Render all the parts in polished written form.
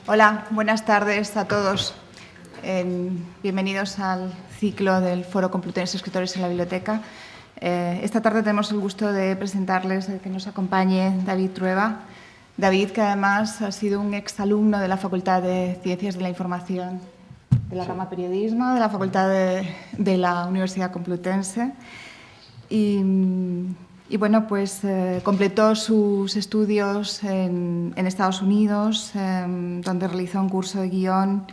Hola, buenas tardes a todos. Bienvenidos al ciclo del Foro Complutense Escritores en la Biblioteca. Esta tarde tenemos el gusto de presentarles que nos acompañe David Trueba. David, que además ha sido un exalumno de la Facultad de Ciencias de la Información, de la rama Periodismo, de la Facultad de la Universidad Complutense. Y bueno, pues completó sus estudios en Estados Unidos, donde realizó un curso de guión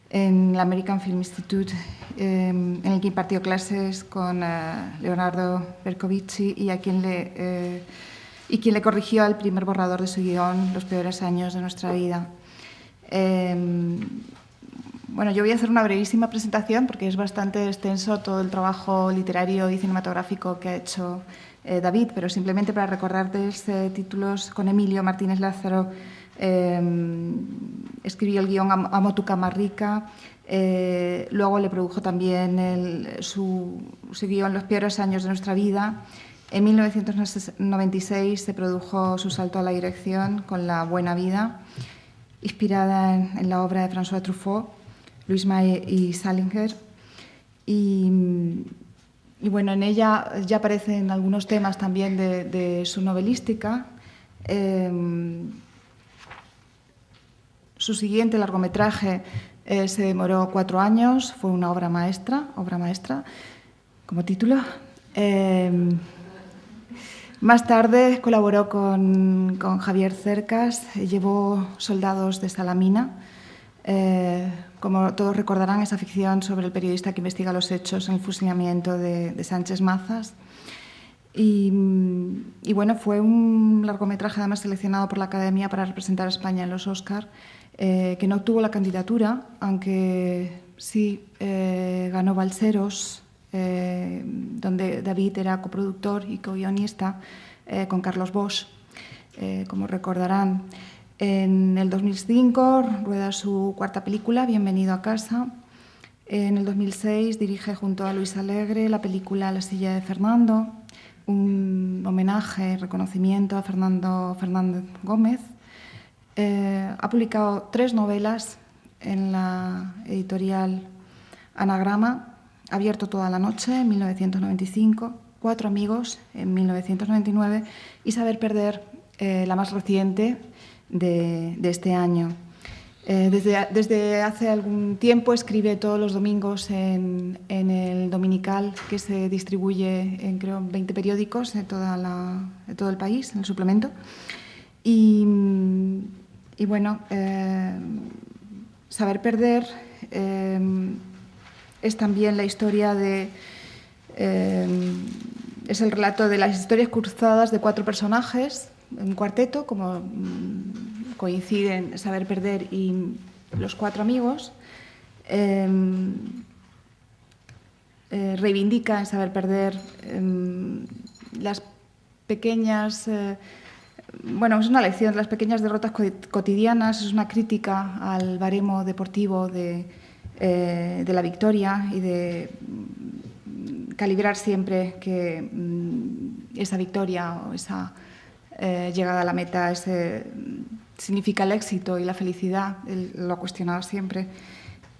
en el American Film Institute, en el que impartió clases con Leonardo Bercovici y quien le corrigió el primer borrador de su guión, Los peores años de nuestra vida. Bueno, yo voy a hacer una brevísima presentación porque es bastante extenso todo el trabajo literario y cinematográfico que ha hecho David, pero simplemente para recordarles títulos, con Emilio Martínez Lázaro escribió el guión Amo tu cama rica, luego le produjo también su guión Los peores años de nuestra vida. En 1996 se produjo su salto a la dirección con La buena vida, inspirada en la obra de François Truffaut, Louis Malle y Salinger. Y bueno, en ella ya aparecen algunos temas también de su novelística. Su siguiente largometraje se demoró 4 años, fue una obra maestra como título. Más tarde colaboró con Javier Cercas, llevó Soldados de Salamina. Como todos recordarán, esa ficción sobre el periodista que investiga los hechos en el fusilamiento de Sánchez Mazas. Y bueno, fue un largometraje además seleccionado por la Academia para representar a España en los Oscar, que no obtuvo la candidatura, aunque sí ganó Balseros, donde David era coproductor y co-guionista con Carlos Bosch, como recordarán. En el 2005 rueda su cuarta película, Bienvenido a casa. En el 2006 dirige junto a Luis Alegre la película La silla de Fernando, un homenaje y reconocimiento a Fernando Fernández Gómez. Ha publicado 3 novelas en la editorial Anagrama, Abierto toda la noche, en 1995, 4 amigos, en 1999, y Saber perder, la más reciente, de este año. Desde hace algún tiempo escribe todos los domingos en el Dominical, que se distribuye en, creo, 20 periódicos de todo el país, en el suplemento. Y bueno, Saber perder es también la historia es el relato de las historias cruzadas de 4 personajes, un cuarteto, como coinciden Saber perder y Los 4 amigos. Reivindica en Saber perder las pequeñas... bueno, es una lección de las pequeñas derrotas cotidianas, es una crítica al baremo deportivo de la victoria y de calibrar siempre que esa victoria o esa llegada a la meta significa el éxito y la felicidad. Él lo ha cuestionado siempre.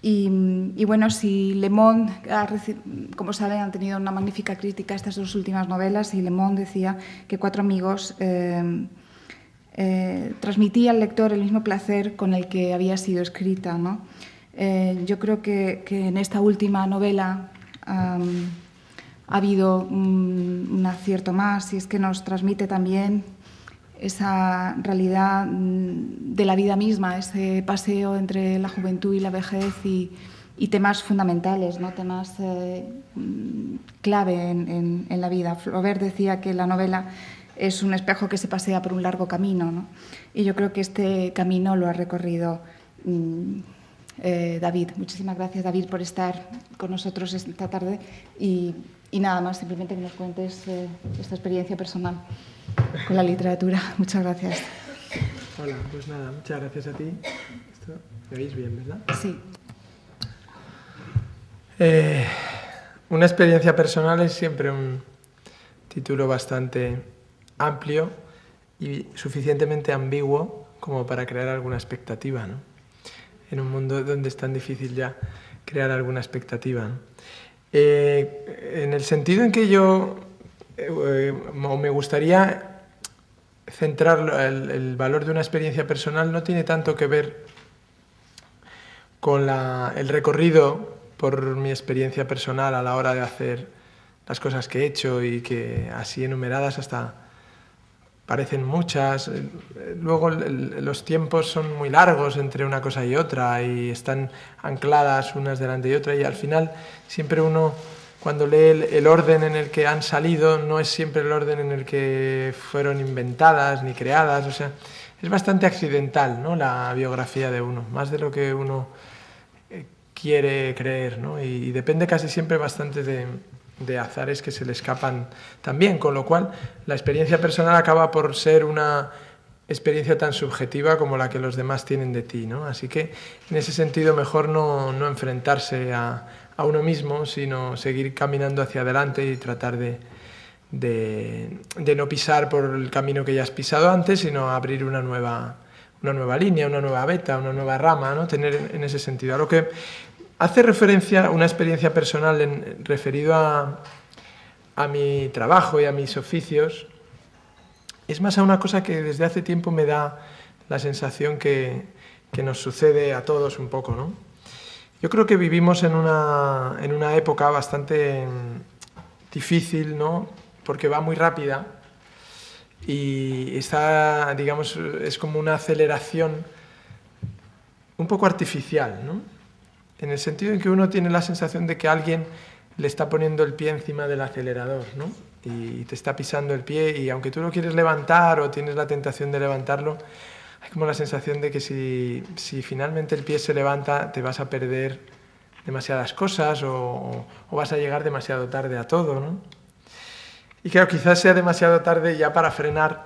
Y bueno, si Le Monde, como saben, han tenido una magnífica crítica a estas 2 últimas novelas, y Le Monde decía que 4 amigos transmitía al lector el mismo placer con el que había sido escrita, ¿no? Yo creo que en esta última novela ha habido un acierto más, y es que nos transmite también esa realidad de la vida misma, ese paseo entre la juventud y la vejez, y temas fundamentales, ¿no? Temas clave en la vida. Flaubert decía que la novela es un espejo que se pasea por un largo camino, ¿no? Y yo creo que este camino lo ha recorrido David. Muchísimas gracias, David, por estar con nosotros esta tarde, y nada más, simplemente que nos cuentes esta experiencia personal con la literatura. Muchas gracias. Hola, pues nada, muchas gracias a ti. ¿Me oís bien, verdad? Sí. Una experiencia personal es siempre un título bastante amplio y suficientemente ambiguo como para crear alguna expectativa, ¿no? En un mundo donde es tan difícil ya crear alguna expectativa, ¿no? En el sentido en que yo me gustaría centrar el valor de una experiencia personal, no tiene tanto que ver con el recorrido por mi experiencia personal a la hora de hacer las cosas que he hecho y que así enumeradas hasta parecen muchas. Luego los tiempos son muy largos entre una cosa y otra y están ancladas unas delante de otra, y al final siempre uno, cuando lee el orden en el que han salido, no es siempre el orden en el que fueron inventadas ni creadas. O sea, es bastante accidental, ¿no?, la biografía de uno, más de lo que uno quiere creer, ¿no? Y depende casi siempre bastante de azares que se le escapan también, con lo cual la experiencia personal acaba por ser una experiencia tan subjetiva como la que los demás tienen de ti, ¿no? Así que en ese sentido mejor no enfrentarse a uno mismo, sino seguir caminando hacia adelante y tratar de no pisar por el camino que ya has pisado antes, sino abrir una nueva línea, una nueva veta, una nueva rama, ¿no? Tener en ese sentido. A lo que hace referencia a una experiencia personal referido a mi trabajo y a mis oficios, es más a una cosa que desde hace tiempo me da la sensación que nos sucede a todos un poco, ¿no? Yo creo que vivimos en una época bastante difícil, ¿no?, porque va muy rápida y está, digamos, es como una aceleración un poco artificial, ¿no?, en el sentido en que uno tiene la sensación de que alguien le está poniendo el pie encima del acelerador, ¿no?, y te está pisando el pie, y aunque tú lo quieres levantar o tienes la tentación de levantarlo, hay como la sensación de que si finalmente el pie se levanta te vas a perder demasiadas cosas o vas a llegar demasiado tarde a todo, ¿no? Y claro, quizás sea demasiado tarde ya para frenar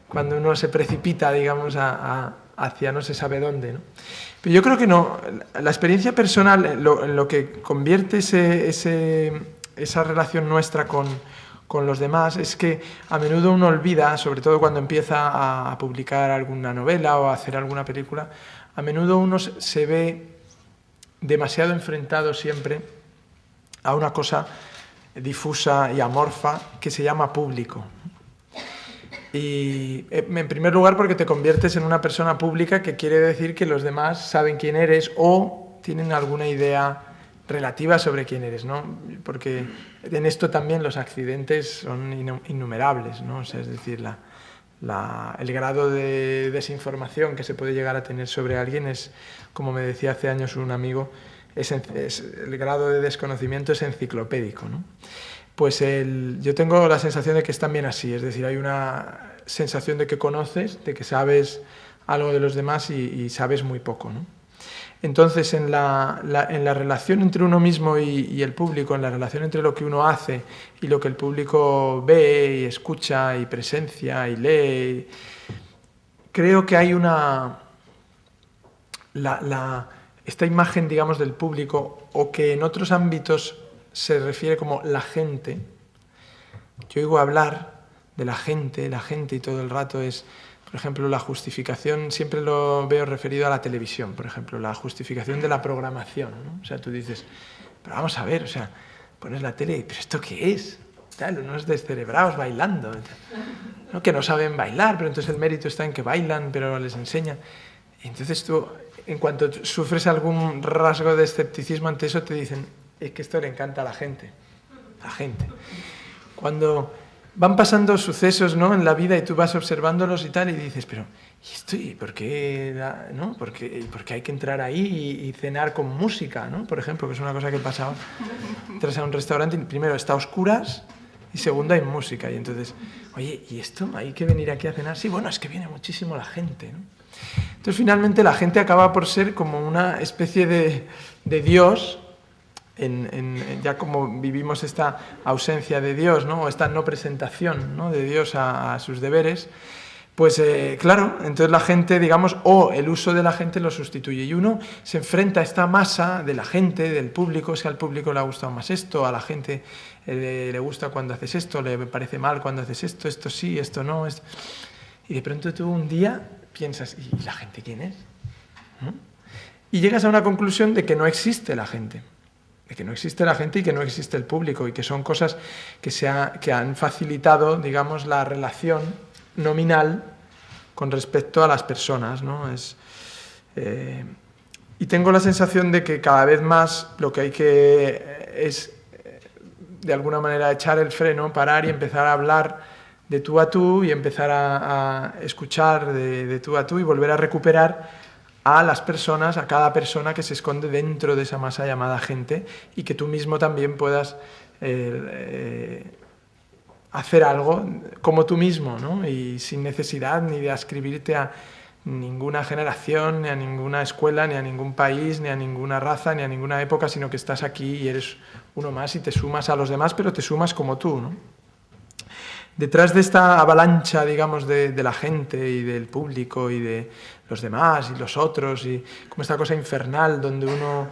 cuando uno se precipita, digamos, hacia no se sabe dónde, ¿no? Pero yo creo que no. La experiencia personal, lo que convierte esa relación nuestra con los demás, es que a menudo uno olvida, sobre todo cuando empieza a publicar alguna novela o a hacer alguna película, a menudo uno se ve demasiado enfrentado siempre a una cosa difusa y amorfa que se llama público. Y en primer lugar porque te conviertes en una persona pública, que quiere decir que los demás saben quién eres o tienen alguna idea relativa sobre quién eres, ¿no? Porque en esto también los accidentes son innumerables, ¿no? O sea, es decir, el grado de desinformación que se puede llegar a tener sobre alguien es, como me decía hace años un amigo, el grado de desconocimiento es enciclopédico, ¿no? Pues yo tengo la sensación de que es también así, es decir, hay una sensación de que conoces, de que sabes algo de los demás y sabes muy poco, ¿no? Entonces, en la relación entre uno mismo y el público, en la relación entre lo que uno hace y lo que el público ve y escucha y presencia y lee, creo que hay esta imagen, digamos, del público, o que en otros ámbitos se refiere como la gente. Yo oigo hablar de la gente y todo el rato es, por ejemplo, la justificación, siempre lo veo referido a la televisión, por ejemplo, la justificación de la programación, ¿no? O sea, tú dices, pero vamos a ver, o sea, pones la tele y, ¿pero esto qué es? Tal, unos descerebrados bailando, ¿no? Que no saben bailar, pero entonces el mérito está en que bailan, pero les enseñan. Y entonces tú, en cuanto sufres algún rasgo de escepticismo ante eso, te dicen, es que esto le encanta a la gente. Cuando van pasando sucesos, ¿no?, en la vida y tú vas observándolos y tal, y dices, pero ¿y esto? ¿Y por qué, no? ¿Por qué hay que entrar ahí y cenar con música, ¿no? Por ejemplo, que es una cosa que pasaba. Entras a un restaurante y primero está a oscuras y segundo hay música. Y entonces, oye, ¿y esto? ¿Hay que venir aquí a cenar? Sí, bueno, es que viene muchísimo la gente, ¿no? Entonces, finalmente, la gente acaba por ser como una especie de Dios. Ya como vivimos esta ausencia de Dios, ¿no?, o esta no presentación, ¿no?, de Dios a sus deberes, pues claro, entonces la gente, digamos, o el uso de la gente lo sustituye, y uno se enfrenta a esta masa de la gente, del público. Si al público le ha gustado más esto, a la gente le gusta cuando haces esto, le parece mal cuando haces esto sí, esto no, y de pronto tú un día piensas, ¿y la gente quién es? ¿No? Y llegas a una conclusión de que no existe la gente. De que no existe la gente y que no existe el público, y que son cosas que han facilitado, digamos, la relación nominal con respecto a las personas, ¿no? Y tengo la sensación de que cada vez más lo que hay que es, de alguna manera, echar el freno, parar y empezar a hablar de tú a tú, y empezar a escuchar de tú a tú, y volver a recuperar a las personas, a cada persona que se esconde dentro de esa masa llamada gente, y que tú mismo también puedas hacer algo como tú mismo, ¿no? Y sin necesidad ni de ascribirte a ninguna generación, ni a ninguna escuela, ni a ningún país, ni a ninguna raza, ni a ninguna época, sino que estás aquí y eres uno más y te sumas a los demás, pero te sumas como tú, ¿no? Detrás de esta avalancha, digamos, de la gente y del público y de los demás y los otros, y como esta cosa infernal donde uno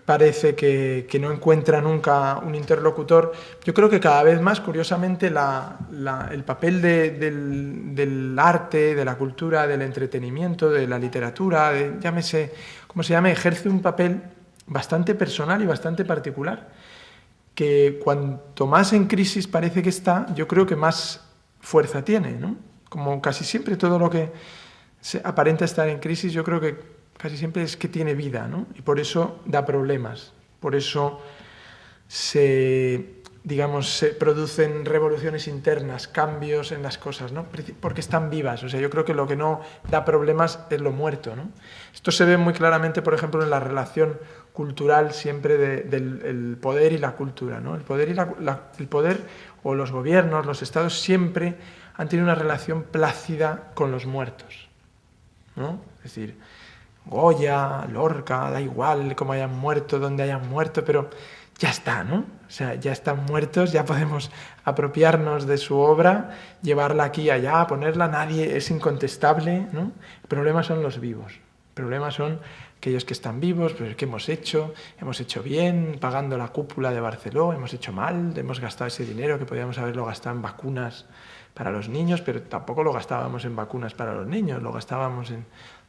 parece que no encuentra nunca un interlocutor, yo creo que cada vez más, curiosamente, el papel del arte, de la cultura, del entretenimiento, de la literatura, llámese como se llame, ejerce un papel bastante personal y bastante particular, que cuanto más en crisis parece que está, yo creo que más fuerza tiene, ¿no? Como casi siempre todo lo que aparenta estar en crisis, yo creo que casi siempre es que tiene vida, ¿no? Y por eso da problemas, por eso se producen revoluciones internas, cambios en las cosas, ¿no? Porque están vivas. O sea, yo creo que lo que no da problemas es lo muerto, ¿no? Esto se ve muy claramente, por ejemplo, en la relación cultural siempre del poder y la cultura, ¿no? El poder o los gobiernos, los estados, siempre han tenido una relación plácida con los muertos, ¿no? Es decir, Goya, Lorca, da igual cómo hayan muerto, dónde hayan muerto, pero ya está, ¿no? O sea, ya están muertos, ya podemos apropiarnos de su obra, llevarla aquí y allá, ponerla, nadie, es incontestable, ¿no? El problema son los vivos, el problema son aquellos que están vivos, pues ¿qué hemos hecho? Hemos hecho bien, pagando la cúpula de Barceló, hemos hecho mal, hemos gastado ese dinero que podíamos haberlo gastado en vacunas para los niños, pero tampoco lo gastábamos en vacunas para los niños, lo gastábamos en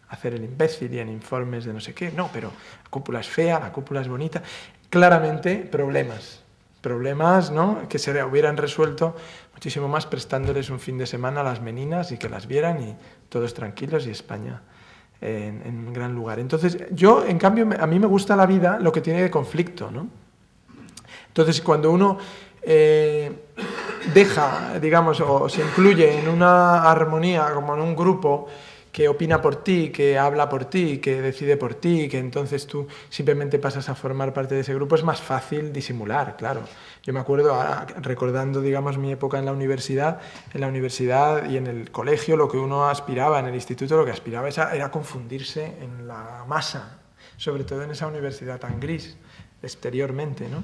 hacer el imbécil y en informes de no sé qué. No, pero la cúpula es fea, la cúpula es bonita. Claramente problemas, ¿no?, que se hubieran resuelto muchísimo más prestándoles un fin de semana a las meninas y que las vieran y todos tranquilos y España en un gran lugar. Entonces, yo, en cambio, a mí me gusta la vida lo que tiene de conflicto, ¿no? Entonces, cuando uno deja, digamos, o se incluye en una armonía, como en un grupo que opina por ti, que habla por ti, que decide por ti, que entonces tú simplemente pasas a formar parte de ese grupo, es más fácil disimular, claro. Yo me acuerdo, ahora, recordando, digamos, mi época en la universidad y en el colegio, lo que uno aspiraba, en el instituto, lo que aspiraba era confundirse en la masa, sobre todo en esa universidad tan gris, exteriormente, ¿no?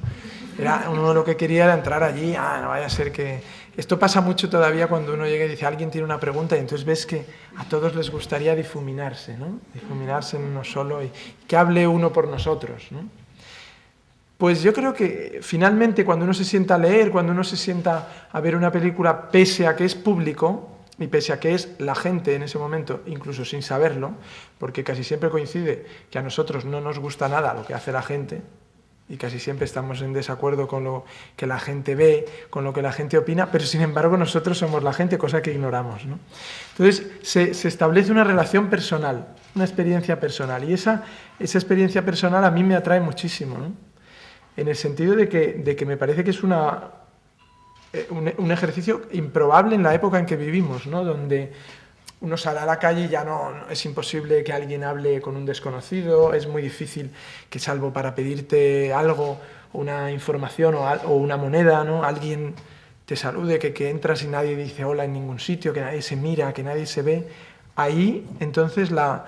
Uno lo que quería era entrar allí, no vaya a ser que... Esto pasa mucho todavía cuando uno llega y dice, alguien tiene una pregunta, y entonces ves que a todos les gustaría difuminarse, ¿no? Difuminarse en uno solo y que hable uno por nosotros, ¿no? Pues yo creo que finalmente cuando uno se sienta a leer, cuando uno se sienta a ver una película, pese a que es público y pese a que es la gente en ese momento, incluso sin saberlo, porque casi siempre coincide que a nosotros no nos gusta nada lo que hace la gente, y casi siempre estamos en desacuerdo con lo que la gente ve, con lo que la gente opina, pero sin embargo nosotros somos la gente, cosa que ignoramos, ¿no? Entonces se establece una relación personal, una experiencia personal, y esa experiencia personal a mí me atrae muchísimo, ¿no? En el sentido de que me parece que es un ejercicio improbable en la época en que vivimos, ¿no? Donde uno sale a la calle y ya no es imposible que alguien hable con un desconocido, es muy difícil que, salvo para pedirte algo, una información o una moneda, ¿no?, alguien te salude, que entras y nadie dice hola en ningún sitio, que nadie se mira, que nadie se ve. Ahí, entonces, la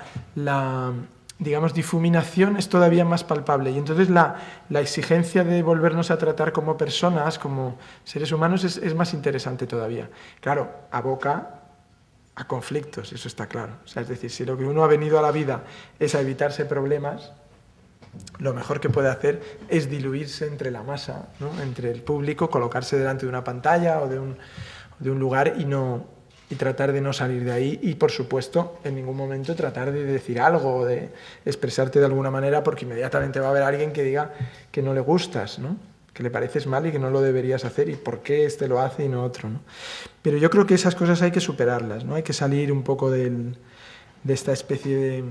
digamos, difuminación es todavía más palpable, y entonces la exigencia de volvernos a tratar como personas, como seres humanos, es más interesante todavía. Claro, aboca a conflictos, eso está claro. O sea, es decir, si lo que uno ha venido a la vida es a evitarse problemas, lo mejor que puede hacer es diluirse entre la masa, ¿no?, entre el público, colocarse delante de una pantalla o de un lugar y no y tratar de no salir de ahí y, por supuesto, en ningún momento tratar de decir algo o de expresarte de alguna manera, porque inmediatamente va a haber alguien que diga que no le gustas, ¿no? Que le pareces mal y que no lo deberías hacer y por qué este lo hace y no otro, ¿no? Pero yo creo que esas cosas hay que superarlas, ¿no? Hay que salir un poco de esta especie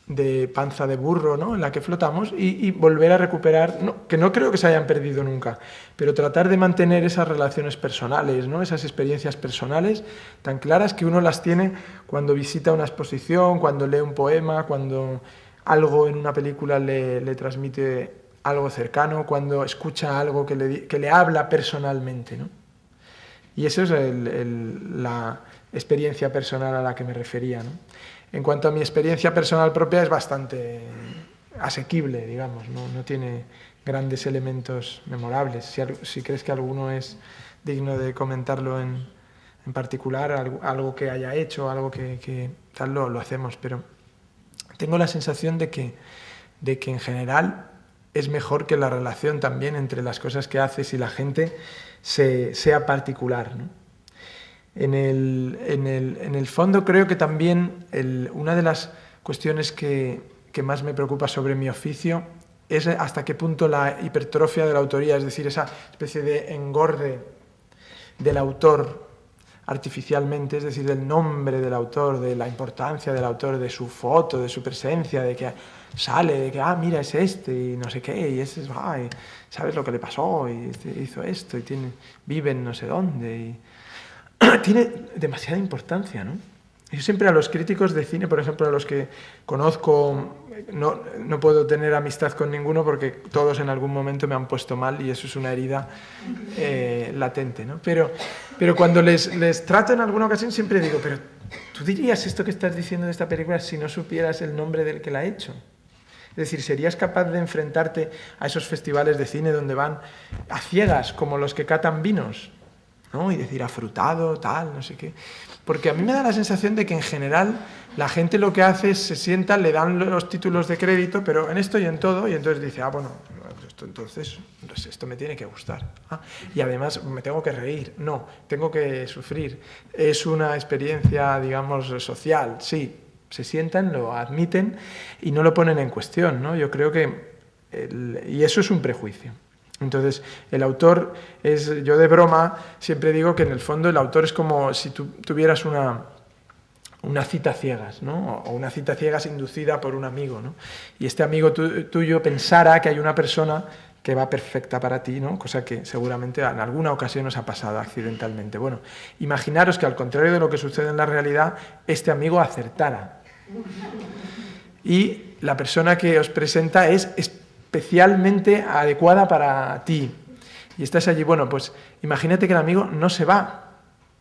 de panza de burro, ¿no? En la que flotamos y volver a recuperar, que no creo que se hayan perdido nunca, pero tratar de mantener esas relaciones personales, ¿no? Esas experiencias personales tan claras que uno las tiene cuando visita una exposición, cuando lee un poema, cuando algo en una película le transmite algo cercano, cuando escucha algo que le habla personalmente, ¿no? Y eso es la experiencia personal a la que me refería, ¿no? En cuanto a mi experiencia personal propia, es bastante asequible, digamos, no tiene grandes elementos memorables. Si crees que alguno es digno de comentarlo en particular, algo que haya hecho, algo que tal, lo hacemos, pero tengo la sensación de que en general es mejor que la relación también entre las cosas que haces y la gente sea particular, ¿no? En el fondo creo que también una de las cuestiones que más me preocupa sobre mi oficio es hasta qué punto la hipertrofia de la autoría, es decir, esa especie de engorde del autor artificialmente, es decir, del nombre del autor, de la importancia del autor, de su foto, de su presencia, de que sale, de que, mira, es este, y no sé qué, y ese es, ¿sabes lo que le pasó? Y este hizo esto, y vive en no sé dónde, y tiene demasiada importancia, ¿no? Yo siempre a los críticos de cine, por ejemplo, a los que conozco, no puedo tener amistad con ninguno porque todos en algún momento me han puesto mal y eso es una herida latente, ¿no? Pero cuando les trato en alguna ocasión siempre digo, pero ¿tú dirías esto que estás diciendo de esta película si no supieras el nombre del que la ha hecho? Es decir, ¿serías capaz de enfrentarte a esos festivales de cine donde van a ciegas, como los que catan vinos, ¿no? Y decir afrutado, tal, no sé qué? Porque a mí me da la sensación de que en general la gente lo que hace es se sienta, le dan los títulos de crédito, pero en esto y en todo, y entonces dice, bueno, entonces esto me tiene que gustar. Y además me tengo que reír. No, tengo que sufrir. Es una experiencia, digamos, social. Sí, se sientan, lo admiten y no lo ponen en cuestión, ¿no? Yo creo que... y eso es un prejuicio. Entonces, el autor yo de broma siempre digo que en el fondo el autor es como si tú tuvieras una cita ciegas, ¿no? O una cita ciegas inducida por un amigo, ¿no? Y este amigo tuyo pensara que hay una persona que va perfecta para ti, ¿no? Cosa que seguramente en alguna ocasión os ha pasado accidentalmente. Bueno, imaginaros que al contrario de lo que sucede en la realidad, este amigo acertara. Y la persona que os presenta es especialmente adecuada para ti. Y estás allí, bueno, pues imagínate que el amigo no se va.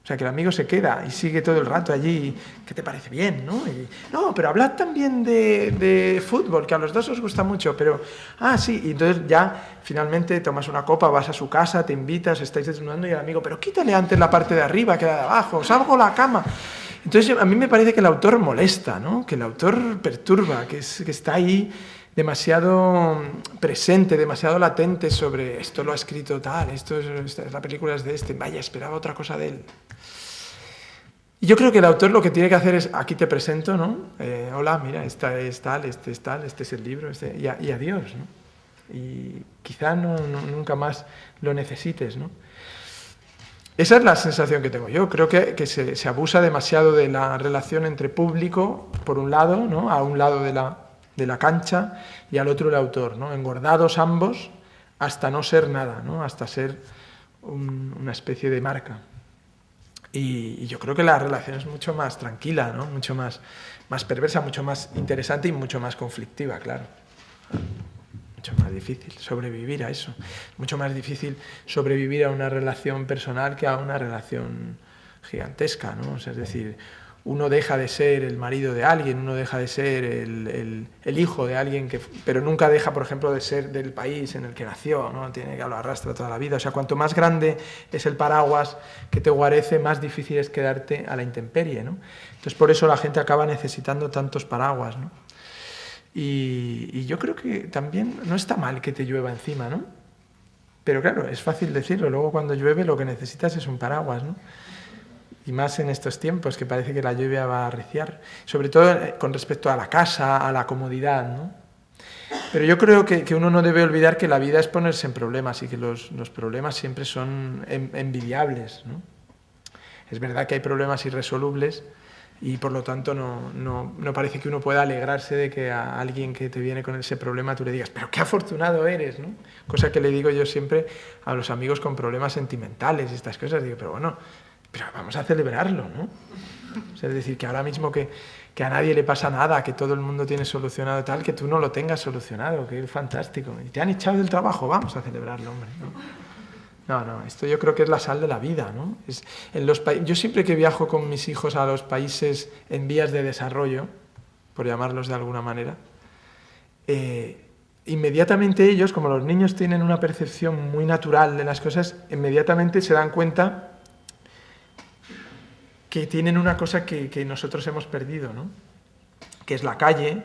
O sea, que el amigo se queda y sigue todo el rato allí. ¿Qué te parece bien, no? No, pero hablad también de fútbol, que a los dos os gusta mucho, pero... sí, y entonces ya finalmente tomas una copa, vas a su casa, te invitas, estáis desnudando y el amigo, pero quítale antes la parte de arriba, que la de abajo, salgo la cama. Entonces a mí me parece que el autor molesta, ¿no? Que el autor perturba, que está ahí demasiado presente, demasiado latente sobre esto lo ha escrito tal, la película es de este, vaya, esperaba otra cosa de él. Y yo creo que el autor lo que tiene que hacer es, aquí te presento, ¿no? Hola, mira, esta es tal, este es el libro, y adiós, ¿no? Y quizá nunca más lo necesites, ¿no? Esa es la sensación que tengo yo. Creo que se abusa demasiado de la relación entre público, por un lado, ¿no? A un lado de la cancha y al otro el autor, ¿no? Engordados ambos hasta no ser nada, ¿no? Hasta ser una especie de marca. Y yo creo que la relación es mucho más tranquila, ¿no? Mucho más perversa, mucho más interesante y mucho más conflictiva, claro. Mucho más difícil sobrevivir a eso. Mucho más difícil sobrevivir a una relación personal que a una relación gigantesca, ¿no? O sea, es decir, uno deja de ser el marido de alguien, uno deja de ser el hijo de alguien, pero nunca deja, por ejemplo, de ser del país en el que nació, ¿no? Tiene que lo arrastra toda la vida. O sea, cuanto más grande es el paraguas que te guarece, más difícil es quedarte a la intemperie, ¿no? Entonces, por eso la gente acaba necesitando tantos paraguas, ¿no? Y yo creo que también no está mal que te llueva encima, ¿no? Pero claro, es fácil decirlo. Luego cuando llueve lo que necesitas es un paraguas, ¿no? y más en estos tiempos que parece que la lluvia va a arreciar, sobre todo con respecto a la casa, a la comodidad, ¿no? Pero yo creo que uno no debe olvidar que la vida es ponerse en problemas y que los problemas siempre son envidiables, ¿no? Es verdad que hay problemas irresolubles y por lo tanto no parece que uno pueda alegrarse de que a alguien que te viene con ese problema tú le digas, pero qué afortunado eres, ¿no? Cosa que le digo yo siempre a los amigos con problemas sentimentales y estas cosas, digo, pero bueno, pero vamos a celebrarlo, ¿no? O sea, es decir, que ahora mismo que a nadie le pasa nada, que todo el mundo tiene solucionado tal, que tú no lo tengas solucionado, que es fantástico. Y te han echado del trabajo, vamos a celebrarlo, hombre, ¿no? No, esto yo creo que es la sal de la vida, ¿no? Yo siempre que viajo con mis hijos a los países en vías de desarrollo, por llamarlos de alguna manera, inmediatamente ellos, como los niños tienen una percepción muy natural de las cosas, inmediatamente se dan cuenta que tienen una cosa que nosotros hemos perdido, ¿no? Que es la calle,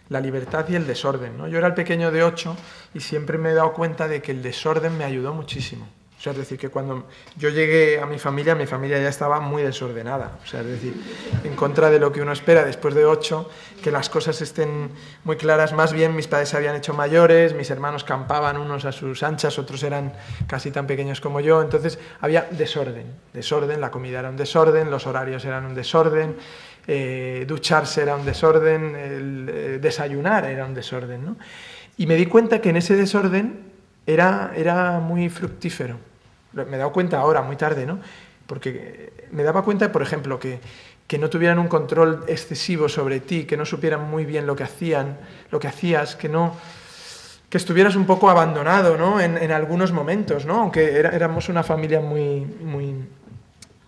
la libertad y el desorden, ¿no? Yo era el pequeño de 8 y siempre me he dado cuenta de que el desorden me ayudó muchísimo. O sea, es decir, que cuando yo llegué a mi familia ya estaba muy desordenada. O sea, es decir, en contra de lo que uno espera después de 8, que las cosas estén muy claras. Más bien, mis padres se habían hecho mayores, mis hermanos campaban unos a sus anchas, otros eran casi tan pequeños como yo. Entonces, había desorden, la comida era un desorden, los horarios eran un desorden, ducharse era un desorden, desayunar era un desorden, ¿no? Y me di cuenta que en ese desorden era muy fructífero. Me he dado cuenta ahora, muy tarde, ¿no? Porque me daba cuenta, por ejemplo, que no tuvieran un control excesivo sobre ti, que no supieran muy bien lo que hacías, que estuvieras un poco abandonado, ¿no? En algunos momentos, ¿no? Aunque éramos una familia muy, muy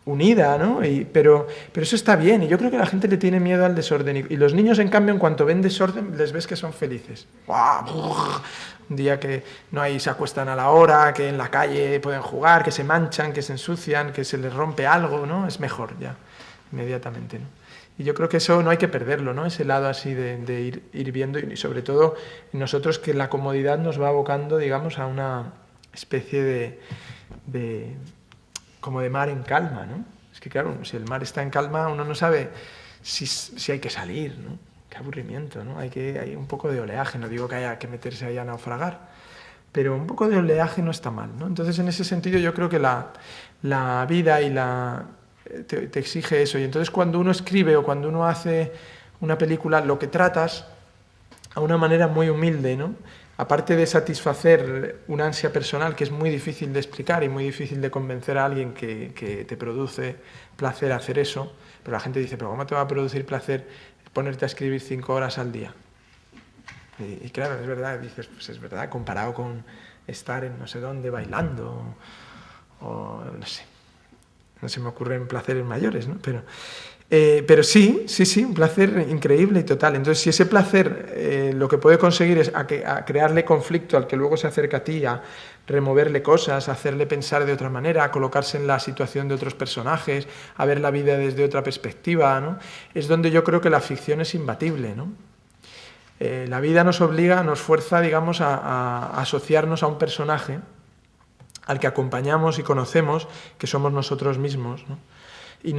unida, ¿no? Pero eso está bien, y yo creo que la gente le tiene miedo al desorden, y los niños, en cambio, en cuanto ven desorden, les ves que son felices. Un día que se acuestan a la hora, que en la calle pueden jugar, que se manchan, que se ensucian, que se les rompe algo, ¿no? Es mejor ya, inmediatamente, ¿no? Y yo creo que eso no hay que perderlo, ¿no? Ese lado así de ir viendo, y sobre todo nosotros, que la comodidad nos va abocando, digamos, a una especie como de mar en calma, ¿no? Es que claro, si el mar está en calma, uno no sabe si hay que salir, ¿no? Qué aburrimiento, ¿no? Hay un poco de oleaje, no digo que haya que meterse ahí a naufragar, pero un poco de oleaje no está mal, ¿no? Entonces, en ese sentido, yo creo que la vida te exige eso. Y entonces, cuando uno escribe o cuando uno hace una película, lo que tratas, a una manera muy humilde, ¿no? Aparte de satisfacer una ansia personal que es muy difícil de explicar y muy difícil de convencer a alguien que te produce placer hacer eso, pero la gente dice, ¿pero cómo te va a producir placer ponerte a escribir 5 horas al día? Y claro, es verdad, dices, pues es verdad, comparado con estar en no sé dónde bailando o no sé, no se me ocurren placeres mayores, ¿no? Pero sí, un placer increíble y total. Entonces, si ese placer lo que puede conseguir es a crearle conflicto al que luego se acerca a ti, a removerle cosas, a hacerle pensar de otra manera, a colocarse en la situación de otros personajes, a ver la vida desde otra perspectiva, ¿no? Es donde yo creo que la ficción es imbatible, ¿no? La vida nos obliga, nos fuerza, digamos, a asociarnos a un personaje al que acompañamos y conocemos, que somos nosotros mismos, ¿no? Y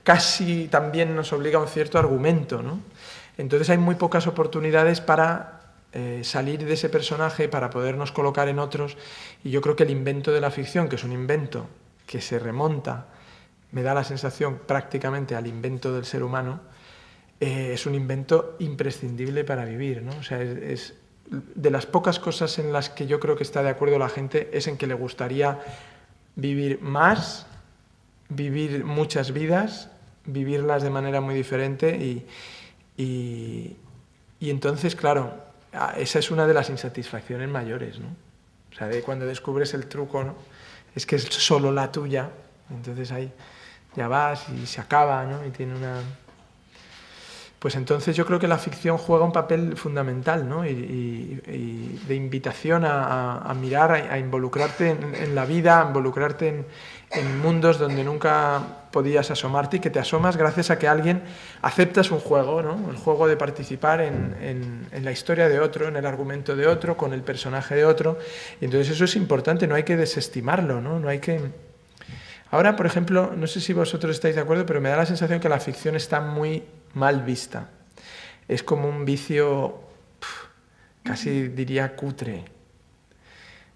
casi también nos obliga a un cierto argumento, ¿no? Entonces hay muy pocas oportunidades para salir de ese personaje, para podernos colocar en otros, y yo creo que el invento de la ficción, que es un invento que se remonta, me da la sensación prácticamente al invento del ser humano, es un invento imprescindible para vivir, ¿no? O sea, es de las pocas cosas en las que yo creo que está de acuerdo la gente, es en que le gustaría vivir más, vivir muchas vidas, vivirlas de manera muy diferente y entonces, claro, esa es una de las insatisfacciones mayores, ¿no? O sea, de cuando descubres el truco, ¿no? Es que es solo la tuya, entonces ahí ya vas y se acaba, ¿no? Y tiene una... Pues entonces yo creo que la ficción juega un papel fundamental, ¿no? Y de invitación a mirar, a involucrarte en la vida, a involucrarte en mundos donde nunca podías asomarte y que te asomas gracias a que alguien aceptas un juego, ¿no? El juego de participar en la historia de otro, en el argumento de otro, con el personaje de otro. Y entonces eso es importante, no hay que desestimarlo, ¿no? No hay que... Ahora, por ejemplo, no sé si vosotros estáis de acuerdo, pero me da la sensación que la ficción está muy mal vista. Es como un vicio, casi diría cutre.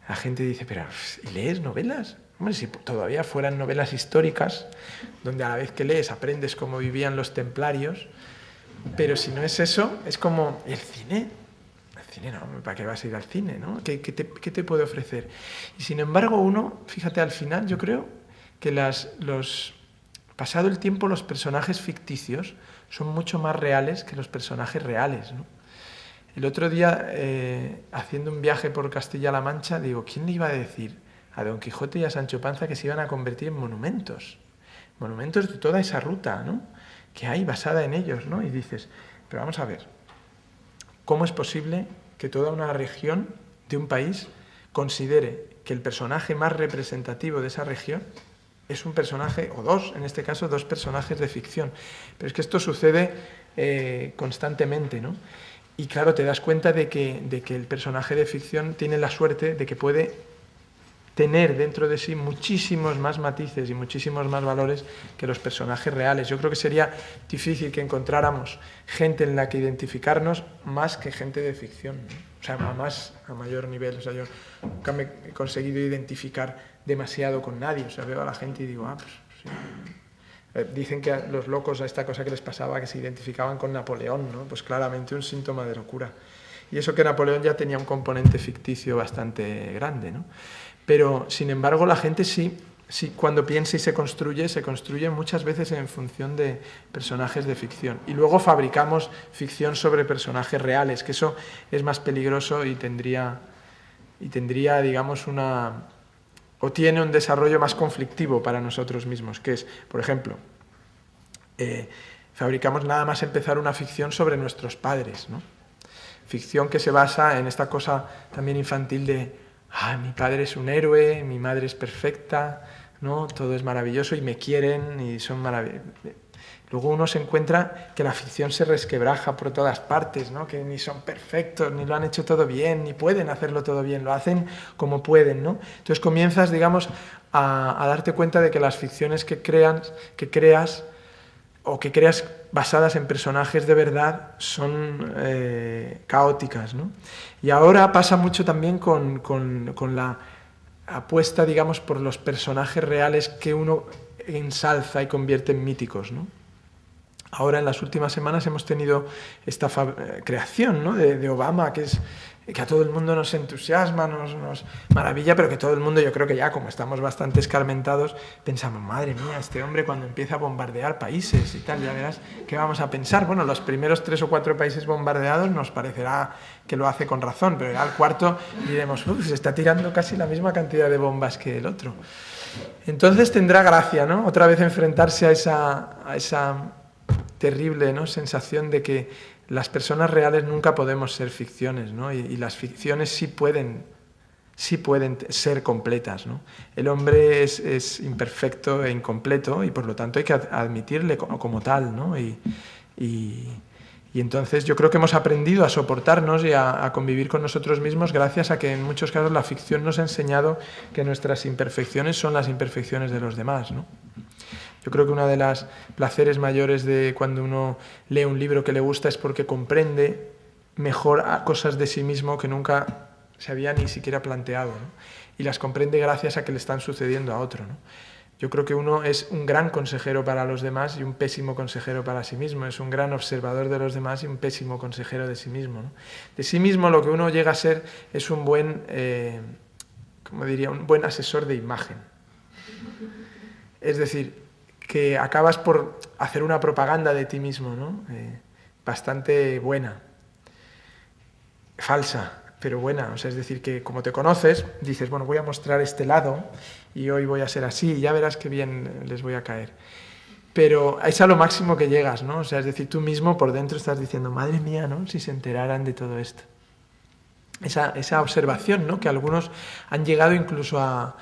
La gente dice, pero ¿y lees novelas? Hombre, si todavía fueran novelas históricas, donde a la vez que lees aprendes cómo vivían los templarios, pero si no es eso, es como, ¿el cine? El cine no, ¿para qué vas a ir al cine, no? ¿Qué te puede ofrecer? Y sin embargo uno, fíjate, al final yo creo que pasado el tiempo los personajes ficticios son mucho más reales que los personajes reales, ¿no? El otro día, haciendo un viaje por Castilla-La Mancha, digo, ¿quién le iba a decir a Don Quijote y a Sancho Panza que se iban a convertir en monumentos? Monumentos de toda esa ruta, ¿no?, que hay basada en ellos, ¿no? Y dices, pero vamos a ver, ¿cómo es posible que toda una región de un país considere que el personaje más representativo de esa región es un personaje, o dos, en este caso, dos personajes de ficción? Pero es que esto sucede constantemente, ¿no? Y claro, te das cuenta de que el personaje de ficción tiene la suerte de que puede tener dentro de sí muchísimos más matices y muchísimos más valores que los personajes reales. Yo creo que sería difícil que encontráramos gente en la que identificarnos más que gente de ficción, ¿no? O sea, a mayor nivel. O sea, yo nunca me he conseguido identificar demasiado con nadie. O sea, veo a la gente y digo, pues sí. Dicen que a los locos, a esta cosa que les pasaba, que se identificaban con Napoleón, ¿no? Pues claramente un síntoma de locura. Y eso que Napoleón ya tenía un componente ficticio bastante grande, ¿no? Pero, sin embargo, la gente sí, cuando piensa y se construye muchas veces en función de personajes de ficción. Y luego fabricamos ficción sobre personajes reales, que eso es más peligroso y tendría digamos, o tiene un desarrollo más conflictivo para nosotros mismos, que es, por ejemplo, fabricamos nada más empezar una ficción sobre nuestros padres, ¿no? Ficción que se basa en esta cosa también infantil de mi padre es un héroe, mi madre es perfecta, ¿no? Todo es maravilloso y me quieren y son maravillosos. Luego uno se encuentra que la ficción se resquebraja por todas partes, ¿no? Que ni son perfectos, ni lo han hecho todo bien, ni pueden hacerlo todo bien, lo hacen como pueden, ¿no? Entonces comienzas, digamos, a darte cuenta de que las ficciones que creas basadas en personajes de verdad son caóticas, ¿no? Y ahora pasa mucho también con la apuesta, digamos, por los personajes reales que uno ensalza y convierte en míticos, ¿no? Ahora, en las últimas semanas, hemos tenido esta creación, ¿no?, de Obama, que a todo el mundo nos entusiasma, nos maravilla, pero que todo el mundo, yo creo que ya, como estamos bastante escarmentados, pensamos, madre mía, este hombre cuando empieza a bombardear países y tal, ya verás qué vamos a pensar. Bueno, los primeros 3 o 4 países bombardeados nos parecerá que lo hace con razón, pero al cuarto diremos, se está tirando casi la misma cantidad de bombas que el otro. Entonces tendrá gracia, ¿no?, otra vez enfrentarse a esa terrible, ¿no?, sensación de que las personas reales nunca podemos ser ficciones, ¿no? Y las ficciones sí pueden ser completas, ¿no? El hombre es imperfecto e incompleto y por lo tanto hay que admitirle como tal, ¿no? Y entonces yo creo que hemos aprendido a soportarnos y a convivir con nosotros mismos gracias a que en muchos casos la ficción nos ha enseñado que nuestras imperfecciones son las imperfecciones de los demás, ¿no? Yo creo que uno de los placeres mayores de cuando uno lee un libro que le gusta es porque comprende mejor cosas de sí mismo que nunca se había ni siquiera planteado, ¿no? Y las comprende gracias a que le están sucediendo a otro, ¿no? Yo creo que uno es un gran consejero para los demás y un pésimo consejero para sí mismo. Es un gran observador de los demás y un pésimo consejero de sí mismo, ¿no? De sí mismo lo que uno llega a ser es un buen, un buen asesor de imagen. Es decir, que acabas por hacer una propaganda de ti mismo, ¿no? Bastante buena, falsa, pero buena. O sea, es decir, que como te conoces, dices, bueno, voy a mostrar este lado y hoy voy a ser así y ya verás qué bien les voy a caer. Pero es a lo máximo que llegas, ¿no? O sea, es decir, tú mismo por dentro estás diciendo, madre mía, ¿no?, si se enteraran de todo esto. Esa observación, ¿no?, que algunos han llegado incluso a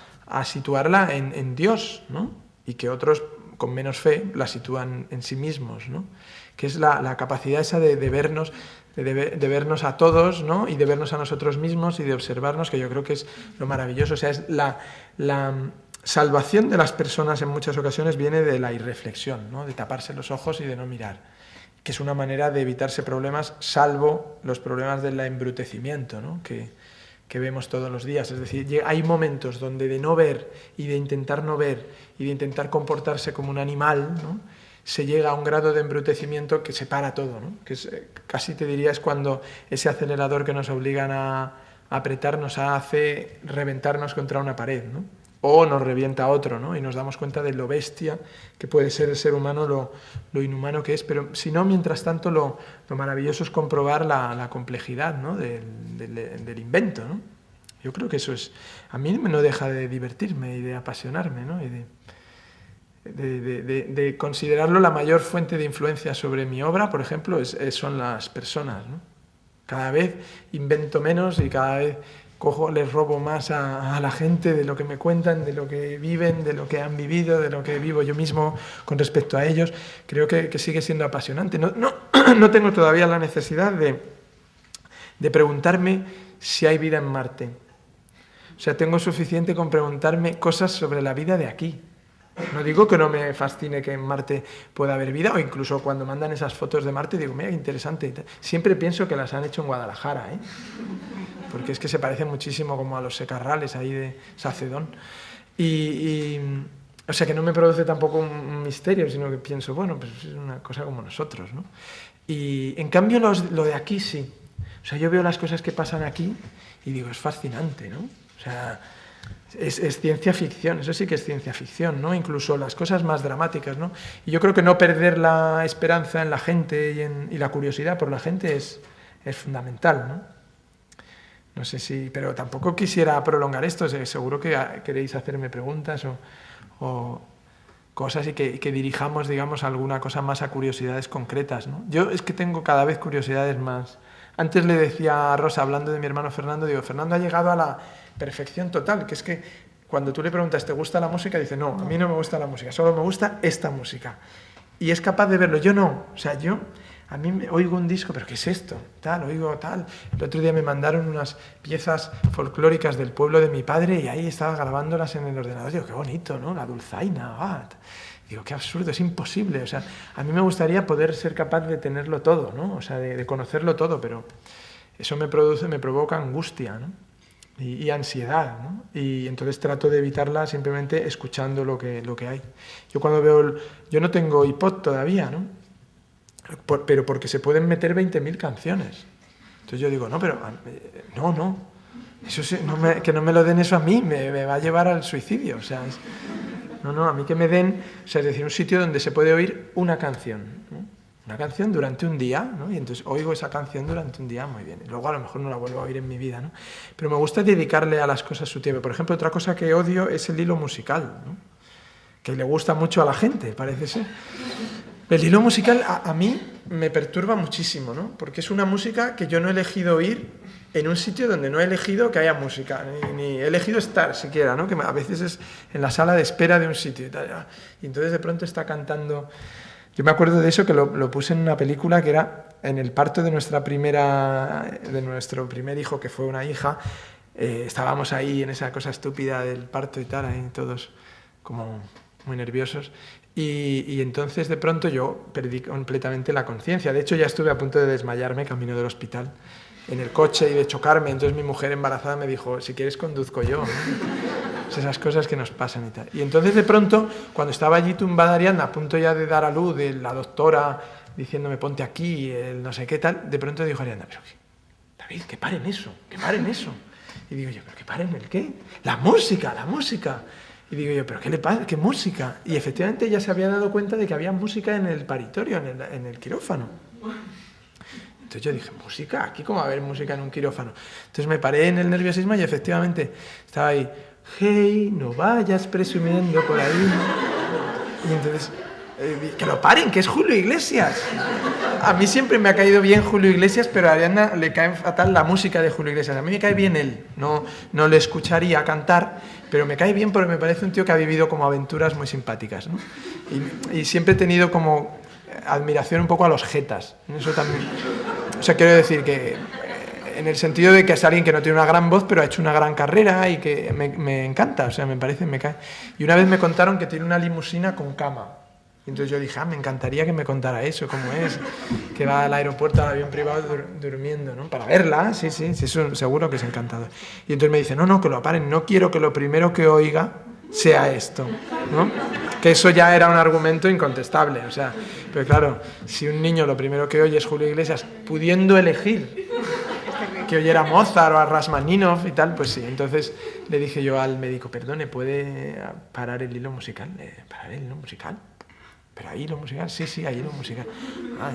situarla en Dios, ¿no? Y que otros con menos fe la sitúan en sí mismos, ¿no? Que es la capacidad esa de vernos, de vernos a todos, ¿no?, y de vernos a nosotros mismos y de observarnos, que yo creo que es lo maravilloso. O sea, es salvación de las personas en muchas ocasiones viene de la irreflexión, ¿no? De taparse los ojos y de no mirar, que es una manera de evitarse problemas, salvo los problemas del embrutecimiento, ¿no? que vemos todos los días. Es decir, hay momentos donde de no ver y de intentar no ver y de intentar comportarse como un animal, ¿no? Se llega a un grado de embrutecimiento que separa todo, ¿no? Que es, casi te diría es cuando ese acelerador que nos obligan a apretar nos hace reventarnos contra una pared, ¿no? O nos revienta otro, ¿no? Y nos damos cuenta de lo bestia que puede ser el ser humano, lo inhumano que es. Pero si no, mientras tanto, lo maravilloso es comprobar la complejidad, ¿no? del invento, ¿no? Yo creo que eso es... A mí no deja de divertirme y de apasionarme, ¿no? Y de considerarlo la mayor fuente de influencia sobre mi obra, por ejemplo, son las personas, ¿no? Cada vez invento menos y cada vez les robo más a la gente de lo que me cuentan, de lo que viven, de lo que han vivido, de lo que vivo yo mismo con respecto a ellos. Creo que sigue siendo apasionante. No tengo todavía la necesidad de preguntarme si hay vida en Marte. O sea, tengo suficiente con preguntarme cosas sobre la vida de aquí. No digo que no me fascine que en Marte pueda haber vida, o incluso cuando mandan esas fotos de Marte digo, mira qué interesante. Siempre pienso que las han hecho en Guadalajara, ¿eh? Porque es que se parece muchísimo como a los secarrales ahí de Sacedón. O sea, que no me produce tampoco un misterio, sino que pienso, bueno, pues es una cosa como nosotros, ¿no? Y en cambio lo de aquí sí. O sea, yo veo las cosas que pasan aquí y digo, es fascinante, ¿no? O sea, es ciencia ficción, eso sí que es ciencia ficción, ¿no? Incluso las cosas más dramáticas, ¿no? Y yo creo que no perder la esperanza en la gente y la curiosidad por la gente es fundamental, ¿no? No sé si... Pero tampoco quisiera prolongar esto. Seguro que queréis hacerme preguntas o cosas y que dirijamos, digamos, alguna cosa más a curiosidades concretas, ¿no? Yo es que tengo cada vez curiosidades más. Antes le decía a Rosa, hablando de mi hermano Fernando, digo, Fernando ha llegado a la perfección total, que es que cuando tú le preguntas, ¿te gusta la música? Dice, no, a mí no me gusta la música, solo me gusta esta música. Y es capaz de verlo. Yo no. O sea, a mí me oigo un disco, pero ¿qué es esto? Tal, oigo tal. El otro día me mandaron unas piezas folclóricas del pueblo de mi padre y ahí estaba grabándolas en el ordenador. Digo, qué bonito, ¿no? La dulzaina, Digo, qué absurdo, es imposible. O sea, a mí me gustaría poder ser capaz de tenerlo todo, ¿no? O sea, de conocerlo todo, pero eso me provoca angustia, ¿no? Y ansiedad, ¿no? Y entonces trato de evitarla simplemente escuchando lo que hay. Yo cuando veo... Yo no tengo iPod todavía, ¿no? Pero porque se pueden meter 20.000 canciones. Entonces yo digo, no, pero no. Eso que no me lo den eso a mí, me va a llevar al suicidio. O sea, a mí que me den, o sea, es decir, un sitio donde se puede oír una canción, ¿no? Una canción durante un día, ¿no? Y entonces oigo esa canción durante un día, muy bien. Y luego a lo mejor no la vuelvo a oír en mi vida, ¿no? Pero me gusta dedicarle a las cosas su tiempo. Por ejemplo, otra cosa que odio es el hilo musical, ¿no? Que le gusta mucho a la gente, parece ser. El hilo musical a mí me perturba muchísimo, ¿no? Porque es una música que yo no he elegido oír en un sitio donde no he elegido que haya música, ni he elegido estar siquiera, ¿no? Que a veces es en la sala de espera de un sitio y tal. Y entonces de pronto está cantando... Yo me acuerdo de eso, que lo puse en una película que era en el parto de nuestro primer hijo, que fue una hija. Estábamos ahí en esa cosa estúpida del parto y tal, ahí todos como muy nerviosos. Y entonces de pronto yo perdí completamente la conciencia. De hecho ya estuve a punto de desmayarme camino del hospital en el coche y de chocarme. Entonces mi mujer embarazada me dijo, si quieres conduzco yo, ¿no? Pues esas cosas que nos pasan y tal. Y entonces de pronto, cuando estaba allí tumbada Ariadna, a punto ya de dar a luz, de la doctora diciéndome ponte aquí, el no sé qué tal, de pronto dijo Ariadna, pero David, que paren eso. Y digo yo, pero que paren el qué, la música. Y digo yo, ¿pero qué le pasa? ¿Qué música? Y efectivamente ella se había dado cuenta de que había música en el paritorio, en el quirófano. Entonces yo dije, ¿música? ¿Aquí cómo va a haber música en un quirófano? Entonces me paré en el nerviosismo y efectivamente estaba ahí, hey, no vayas presumiendo por ahí. Y entonces, que lo paren, que es Julio Iglesias. A mí siempre me ha caído bien Julio Iglesias, pero a Ariadna le cae fatal la música de Julio Iglesias. A mí me cae bien él, no le escucharía cantar, pero me cae bien porque me parece un tío que ha vivido como aventuras muy simpáticas, ¿no? Y siempre he tenido como admiración un poco a los jetas. Eso también. O sea, quiero decir que en el sentido de que es alguien que no tiene una gran voz, pero ha hecho una gran carrera y que me encanta, o sea, me parece, me cae. Y una vez me contaron que tiene una limusina con cama. Entonces yo dije, me encantaría que me contara eso, cómo es, que va al aeropuerto, al avión privado durmiendo, ¿no? Para verla, sí, eso seguro que es encantador. Y entonces me dice, no, que lo paren, no quiero que lo primero que oiga sea esto, ¿no? Que eso ya era un argumento incontestable, o sea, pero claro, si un niño lo primero que oye es Julio Iglesias, pudiendo elegir que oyera Mozart o a Rachmaninoff y tal, pues sí. Entonces le dije yo al médico, perdone, ¿puede parar el hilo musical? ¿Parar el hilo musical? ¿Pero hay hilo musical? Sí, hay hilo musical.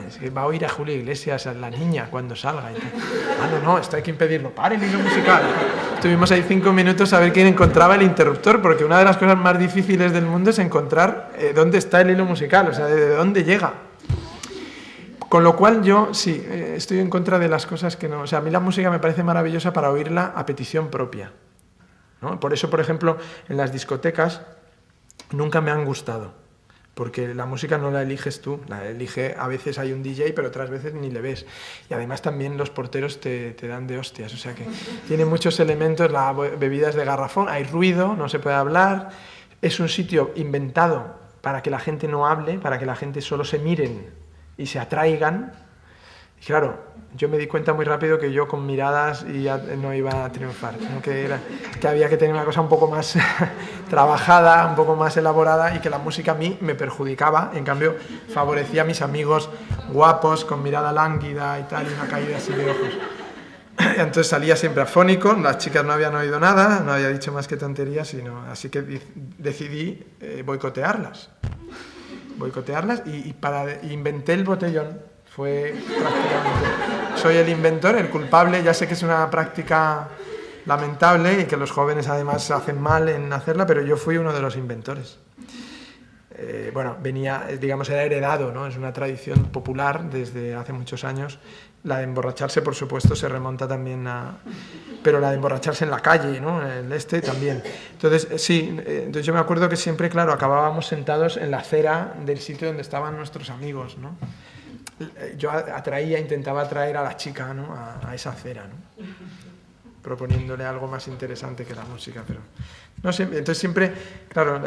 Es que va a oír a Julio Iglesias, a la niña, cuando salga. Y tal. No, esto hay que impedirlo. ¡Pare el hilo musical! Estuvimos ahí 5 minutos a ver quién encontraba el interruptor, porque una de las cosas más difíciles del mundo es encontrar dónde está el hilo musical, o sea, de dónde llega. Con lo cual yo, sí, estoy en contra de las cosas que no... O sea, a mí la música me parece maravillosa para oírla a petición propia, ¿no? Por eso, por ejemplo, en las discotecas nunca me han gustado. Porque la música no la eliges tú, la elige, a veces hay un DJ, pero otras veces ni le ves. Y además también los porteros te dan de hostias, o sea que tiene muchos elementos, la bebida es de garrafón, hay ruido, no se puede hablar, es un sitio inventado para que la gente no hable, para que la gente solo se miren y se atraigan. Y claro, yo me di cuenta muy rápido que yo con miradas ya no iba a triunfar, sino que había que tener una cosa un poco más trabajada, un poco más elaborada, y que la música a mí me perjudicaba, en cambio favorecía a mis amigos guapos, con mirada lánguida y tal, y una caída así de ojos. Entonces salía siempre afónico, las chicas no habían oído nada, no había dicho más que tonterías, así que decidí boicotearlas y inventé el botellón. Fue prácticamente... Soy el inventor, el culpable, ya sé que es una práctica lamentable y que los jóvenes además hacen mal en hacerla, pero yo fui uno de los inventores. Venía, digamos, era heredado, ¿no? Es una tradición popular desde hace muchos años. La de emborracharse, por supuesto, se remonta también a... Pero la de emborracharse en la calle, ¿no? En el también. Entonces, sí, entonces yo me acuerdo que siempre, claro, acabábamos sentados en la acera del sitio donde estaban nuestros amigos, ¿no? Yo intentaba atraer a la chica, ¿no? a esa acera, ¿no? Proponiéndole algo más interesante que la música, pero no sé. Entonces siempre, claro,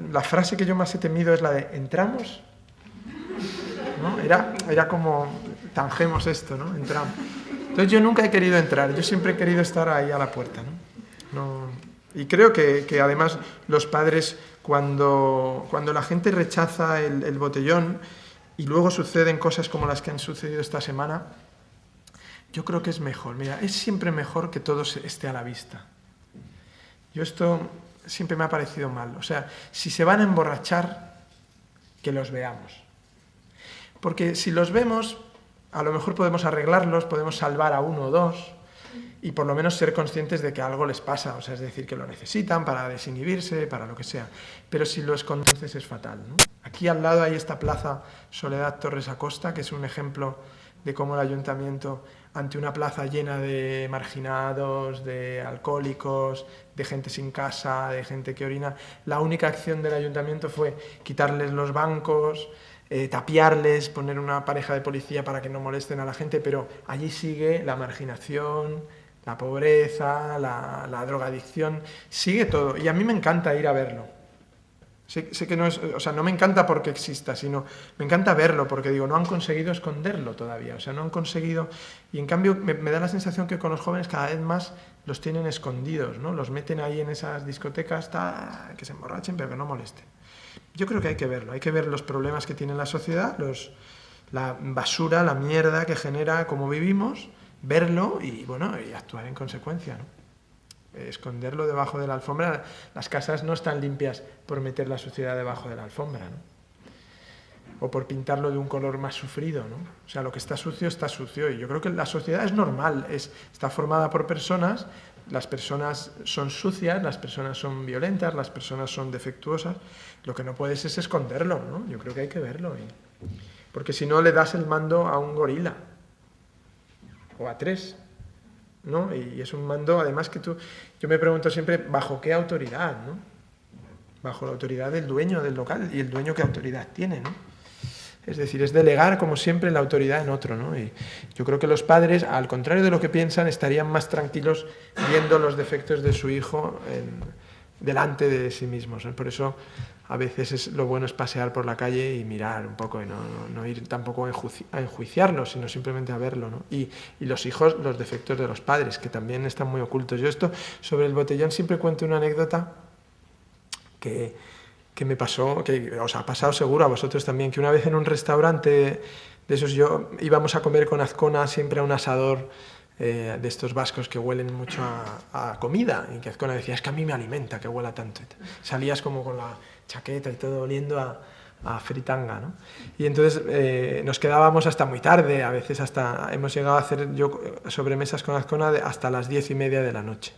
la frase que yo más he temido es la de ¿entramos? ¿No? Era como tangemos esto, ¿no? Entramos. Entonces yo nunca he querido entrar, yo siempre he querido estar ahí a la puerta, ¿no? Y creo que además los padres, cuando la gente rechaza el botellón, y luego suceden cosas como las que han sucedido esta semana, yo creo que es mejor. Mira, es siempre mejor que todo esté a la vista. Esto siempre me ha parecido mal. O sea, si se van a emborrachar, que los veamos. Porque si los vemos, a lo mejor podemos arreglarlos, podemos salvar a uno o dos, y por lo menos ser conscientes de que algo les pasa, o sea, es decir, que lo necesitan para desinhibirse, para lo que sea. Pero si lo escondes es fatal, ¿no? Aquí al lado hay esta plaza Soledad Torres Acosta, que es un ejemplo de cómo el ayuntamiento, ante una plaza llena de marginados, de alcohólicos, de gente sin casa, de gente que orina, la única acción del ayuntamiento fue quitarles los bancos, tapiarles, poner una pareja de policía para que no molesten a la gente, pero allí sigue la marginación, la pobreza, la drogadicción, sigue todo. Y a mí me encanta ir a verlo. Sé que no es, o sea, no me encanta porque exista, sino me encanta verlo, porque digo, no han conseguido esconderlo todavía, o sea, no han conseguido, y en cambio me da la sensación que con los jóvenes cada vez más los tienen escondidos, ¿no? Los meten ahí en esas discotecas, que se emborrachen, pero que no molesten. Yo creo que hay que verlo, hay que ver los problemas que tiene la sociedad, la basura, la mierda que genera cómo vivimos, verlo y actuar en consecuencia, ¿no? Esconderlo debajo de la alfombra. Las casas no están limpias por meter la suciedad debajo de la alfombra, ¿no? O por pintarlo de un color más sufrido, ¿no? O sea, lo que está sucio, y yo creo que la sociedad es normal, está formada por personas, las personas son sucias, las personas son violentas, las personas son defectuosas, lo que no puedes es esconderlo, ¿no? Yo creo que hay que verlo, porque si no le das el mando a un gorila, o a 3, ¿no? Y es un mando, además, yo me pregunto siempre, ¿bajo qué autoridad, no? Bajo la autoridad del dueño del local, y el dueño qué autoridad tiene, ¿no? Es decir, es delegar, como siempre, la autoridad en otro, ¿no? Y yo creo que los padres, al contrario de lo que piensan, estarían más tranquilos viendo los defectos de su hijo delante de sí mismos, ¿no? Por eso a veces lo bueno es pasear por la calle y mirar un poco y no ir tampoco a enjuiciarlo, sino simplemente a verlo, ¿no? Y los hijos, los defectos de los padres, que también están muy ocultos. Yo esto, sobre el botellón, siempre cuento una anécdota que me pasó, que os ha pasado seguro a vosotros también, que una vez en un restaurante de esos íbamos a comer con Azcona siempre a un asador de estos vascos que huelen mucho a comida, y que Azcona decía, es que a mí me alimenta que huela tanto. Salías como con la chaqueta y todo oliendo a fritanga, ¿no? Y entonces nos quedábamos hasta muy tarde, a veces hemos llegado a hacer sobremesas con Azcona hasta las 10:30 de la noche.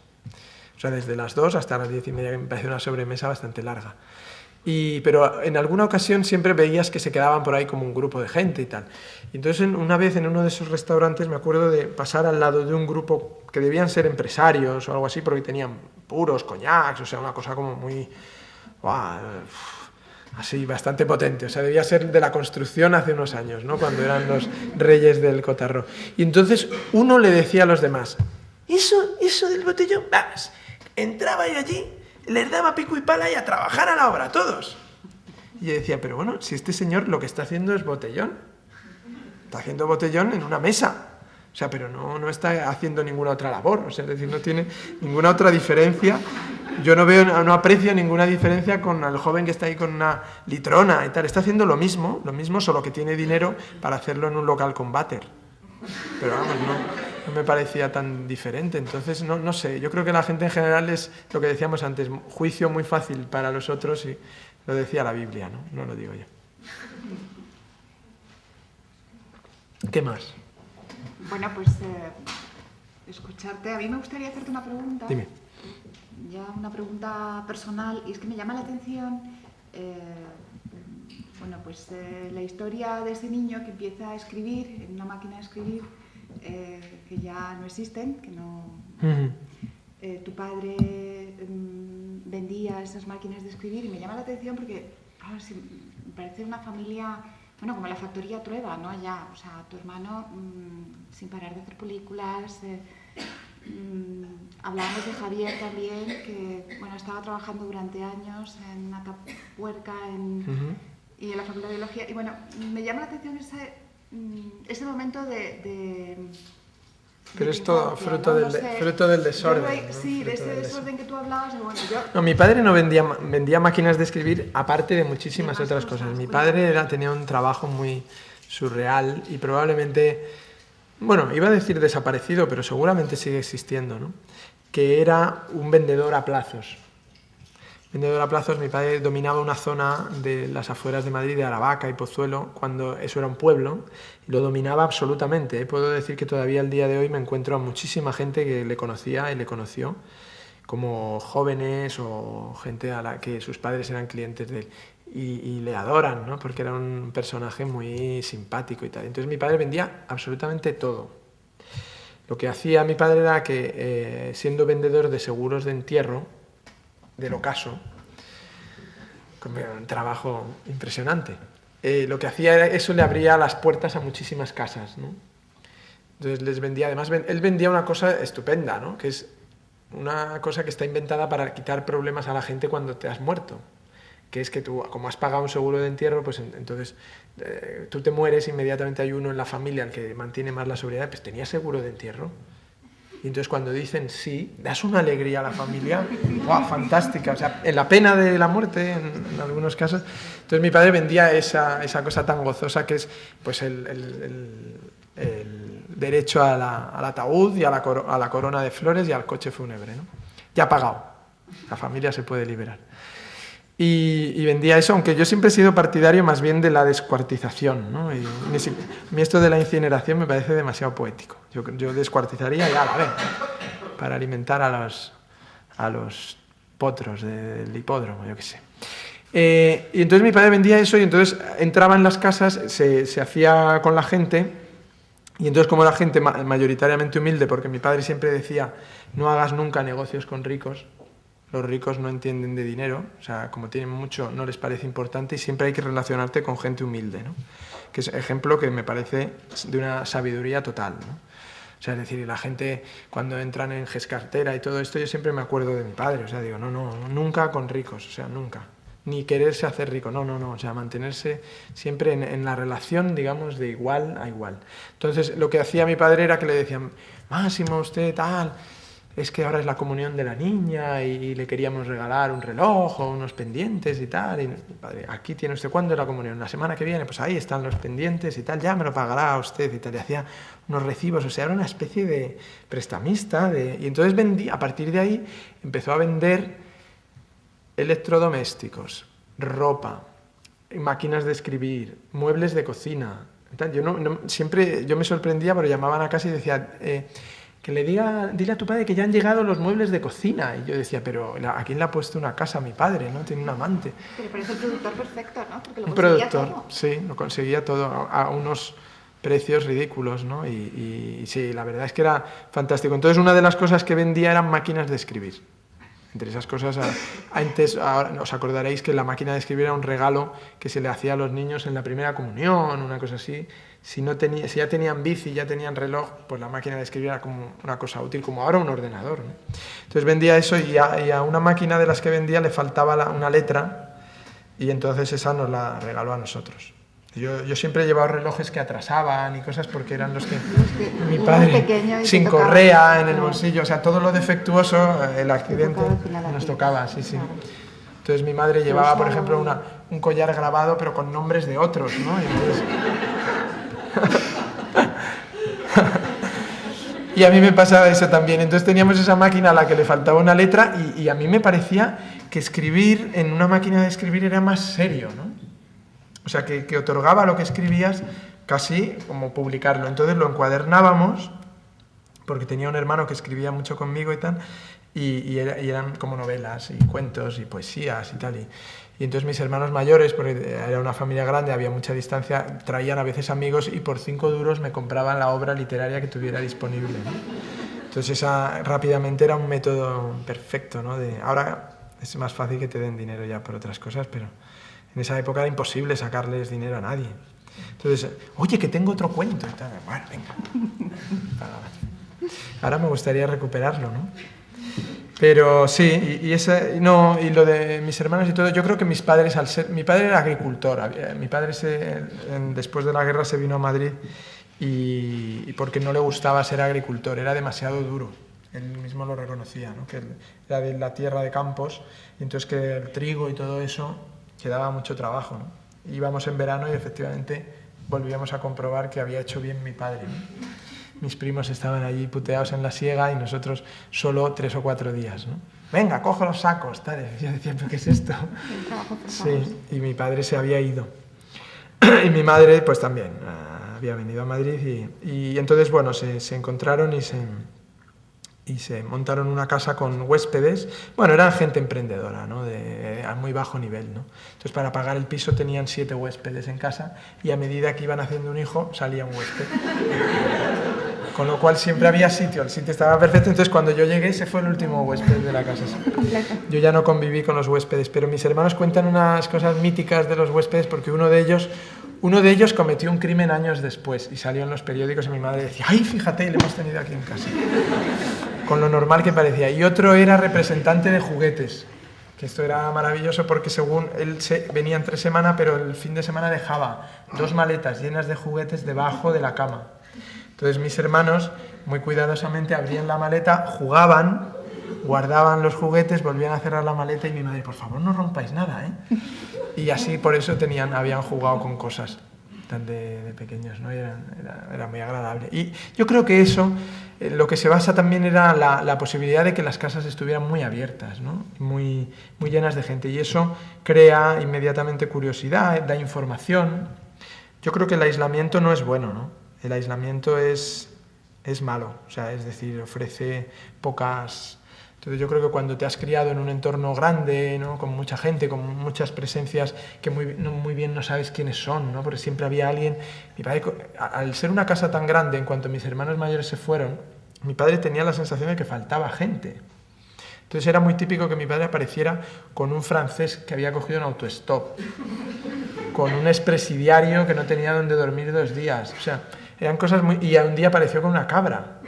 O sea, desde las 2 hasta las 10:30, que me parece una sobremesa bastante larga. Pero en alguna ocasión siempre veías que se quedaban por ahí como un grupo de gente y tal. Y entonces una vez en uno de esos restaurantes me acuerdo de pasar al lado de un grupo que debían ser empresarios o algo así, porque tenían puros, coñacs, o sea, una cosa como muy... así, bastante potente. O sea, debía ser de la construcción hace unos años, ¿no? Cuando eran los reyes del cotarro. Y entonces uno le decía a los demás, eso del botellón, vamos, entraba yo allí, les daba pico y pala y a trabajar a la obra, todos. Y yo decía, pero bueno, si este señor lo que está haciendo es botellón, está haciendo botellón en una mesa, o sea, pero no está haciendo ninguna otra labor, o sea, es decir, no tiene ninguna otra diferencia. Yo no aprecio ninguna diferencia con el joven que está ahí con una litrona y tal, está haciendo lo mismo, solo que tiene dinero para hacerlo en un local con váter. Pero vamos, no me parecía tan diferente. Entonces, no sé, yo creo que la gente en general es lo que decíamos antes, juicio muy fácil para los otros, y lo decía la Biblia, no lo digo yo. ¿Qué más? Bueno, pues escucharte. A mí me gustaría hacerte una pregunta. Dime. Ya una pregunta personal, y es que me llama la atención la historia de ese niño que empieza a escribir en una máquina de escribir que ya no existen, que no... Tu padre vendía esas máquinas de escribir, y me llama la atención porque me parece una familia, bueno, como la factoría Trueba, ¿no? Ya, o sea, tu hermano sin parar de hacer películas. Hablábamos de Javier también, que bueno, estaba trabajando durante años en Atapuerca y en la Facultad de Biología. Y bueno, me llama la atención ese momento de pero es todo fruto, ¿no? Fruto del desorden. Sí, de ese desorden que tú hablabas. Bueno, no, mi padre no vendía máquinas de escribir, aparte de muchísimas otras cosas. Mi padre tenía un trabajo muy surreal y probablemente, bueno, iba a decir desaparecido, pero seguramente sigue existiendo, ¿no? Que era un vendedor a plazos. Vendedor a plazos, mi padre dominaba una zona de las afueras de Madrid, de Aravaca y Pozuelo, cuando eso era un pueblo, y lo dominaba absolutamente. Puedo decir que todavía al día de hoy me encuentro a muchísima gente que le conocía y le conoció, como jóvenes o gente a la que sus padres eran clientes de él, y le adoran, ¿no? Porque era un personaje muy simpático y tal. Entonces mi padre vendía absolutamente todo. Lo que hacía mi padre era que, siendo vendedor de seguros de entierro, del ocaso, con un trabajo impresionante, lo que hacía era, eso le abría las puertas a muchísimas casas, ¿no? Entonces les vendía, además él vendía una cosa estupenda, ¿no? Que es una cosa que está inventada para quitar problemas a la gente cuando te has muerto, que es que tú, como has pagado un seguro de entierro, pues entonces tú te mueres, inmediatamente hay uno en la familia al que mantiene más la sobriedad, pues ¿tenías seguro de entierro? Y entonces cuando dicen sí, das una alegría a la familia, ¡wow!, fantástica. O sea, en la pena de la muerte, en algunos casos. Entonces mi padre vendía esa cosa tan gozosa que es pues el derecho al ataúd y a la corona de flores y al coche fúnebre, ¿no? Ya pagado. La familia se puede liberar. Y vendía eso, aunque yo siempre he sido partidario más bien de la descuartización, ¿no? Y a mí esto de la incineración me parece demasiado poético. Yo descuartizaría y ala, ven, para alimentar a los potros del hipódromo, yo qué sé. Y entonces mi padre vendía eso, y entonces entraba en las casas, se hacía con la gente, y entonces como era gente mayoritariamente humilde, porque mi padre siempre decía, no hagas nunca negocios con ricos, los ricos no entienden de dinero, o sea, como tienen mucho, no les parece importante y siempre hay que relacionarte con gente humilde, ¿no? Que es ejemplo que me parece de una sabiduría total, ¿no? O sea, es decir, la gente cuando entran en Gescartera y todo esto, yo siempre me acuerdo de mi padre, o sea, digo, no, nunca con ricos, o sea, nunca. Ni quererse hacer rico, no, o sea, mantenerse siempre en la relación, digamos, de igual a igual. Entonces, lo que hacía mi padre era que le decían, Máximo, usted tal, es que ahora es la comunión de la niña y le queríamos regalar un reloj o unos pendientes y tal. Y padre, aquí tiene usted, ¿cuándo es la comunión? La semana que viene, pues ahí están los pendientes y tal, ya me lo pagará usted y tal. Y hacía unos recibos, o sea, era una especie de prestamista. Y entonces vendía, a partir de ahí empezó a vender electrodomésticos, ropa, máquinas de escribir, muebles de cocina. Yo siempre me sorprendía, pero llamaban a casa y decía... que dile a tu padre que ya han llegado los muebles de cocina. Y yo decía, pero ¿a quién le ha puesto una casa? A mi padre, ¿no? Tiene un amante. Pero parece el productor perfecto, ¿no? Porque lo un conseguía productor, todo. sí, lo conseguía todo a unos precios ridículos, ¿no? Y sí, la verdad es que era fantástico. Entonces, una de las cosas que vendía eran máquinas de escribir. Entre esas cosas, antes os acordaréis que la máquina de escribir era un regalo que se le hacía a los niños en la primera comunión, una cosa así. Si ya tenían bici, ya tenían reloj, pues la máquina de escribir era como una cosa útil, como ahora un ordenador, ¿no? Entonces vendía eso y a una máquina de las que vendía le faltaba una letra y entonces esa nos la regaló a nosotros. Yo siempre he llevado relojes que atrasaban y cosas porque eran los que mi padre, sin correa en el bolsillo, o sea, todo lo defectuoso, el accidente nos tocaba, sí. Entonces mi madre llevaba, por ejemplo, un collar grabado pero con nombres de otros, ¿no? Y entonces... y a mí me pasaba eso también. Entonces teníamos esa máquina a la que le faltaba una letra y a mí me parecía que escribir en una máquina de escribir era más serio, ¿no? O sea, que otorgaba lo que escribías casi como publicarlo. Entonces lo encuadernábamos, porque tenía un hermano que escribía mucho conmigo y tal, y eran como novelas y cuentos y poesías y tal. Y entonces mis hermanos mayores, porque era una familia grande, había mucha distancia, traían a veces amigos y por 5 duros me compraban la obra literaria que tuviera disponible, ¿no? Entonces esa rápidamente era un método perfecto, ¿no? Ahora es más fácil que te den dinero ya por otras cosas, pero en esa época era imposible sacarles dinero a nadie. Entonces, oye, que tengo otro cuento. Bueno, venga. Ahora me gustaría recuperarlo, ¿no? Pero sí, y lo de mis hermanos y todo, yo creo que mis padres, mi padre era agricultor, mi padre después de la guerra se vino a Madrid y porque no le gustaba ser agricultor, era demasiado duro, él mismo lo reconocía, ¿no? Que era de la tierra de campos, y entonces que el trigo y todo eso que daba mucho trabajo, ¿no? Íbamos en verano y efectivamente volvíamos a comprobar que había hecho bien mi padre, ¿no? Mis primos estaban allí puteados en la siega y nosotros solo 3 o 4 días, ¿no? Venga, coge los sacos, tal. Yo decía, ¿pero qué es esto? Sí, y mi padre se había ido. Y mi madre, pues también, había venido a Madrid y entonces, bueno, se encontraron y se montaron una casa con huéspedes. Bueno, eran gente emprendedora, ¿no? A muy bajo nivel, ¿no? Entonces, para pagar el piso tenían 7 huéspedes en casa y a medida que iban haciendo un hijo, salía un huésped. Con lo cual siempre había sitio, el sitio estaba perfecto. Entonces cuando yo llegué, ese fue el último huésped de la casa. Yo ya no conviví con los huéspedes, pero mis hermanos cuentan unas cosas míticas de los huéspedes porque uno de ellos cometió un crimen años después y salió en los periódicos y mi madre decía, ¡ay, fíjate, le hemos tenido aquí en casa! Con lo normal que parecía. Y otro era representante de juguetes, que esto era maravilloso porque según él venía entre semana, pero el fin de semana dejaba 2 maletas llenas de juguetes debajo de la cama. Entonces mis hermanos, muy cuidadosamente, abrían la maleta, jugaban, guardaban los juguetes, volvían a cerrar la maleta y mi madre, por favor, no rompáis nada, ¿eh? Y así por eso habían jugado con cosas tan de pequeños, ¿no? Y era muy agradable. Y yo creo que eso, lo que se basa también era la posibilidad de que las casas estuvieran muy abiertas, ¿no? Muy llenas de gente. Y eso crea inmediatamente curiosidad, da información. Yo creo que el aislamiento no es bueno, ¿no? El aislamiento es malo, o sea, es decir, ofrece pocas... Entonces yo creo que cuando te has criado en un entorno grande, ¿no? Con mucha gente, con muchas presencias que muy bien no sabes quiénes son, ¿no? Porque siempre había alguien... Mi padre, al ser una casa tan grande, en cuanto mis hermanos mayores se fueron, mi padre tenía la sensación de que faltaba gente. Entonces era muy típico que mi padre apareciera con un francés que había cogido un autostop, con un expresidiario que no tenía donde dormir 2 días. O sea, eran cosas muy... Y un día apareció con una cabra,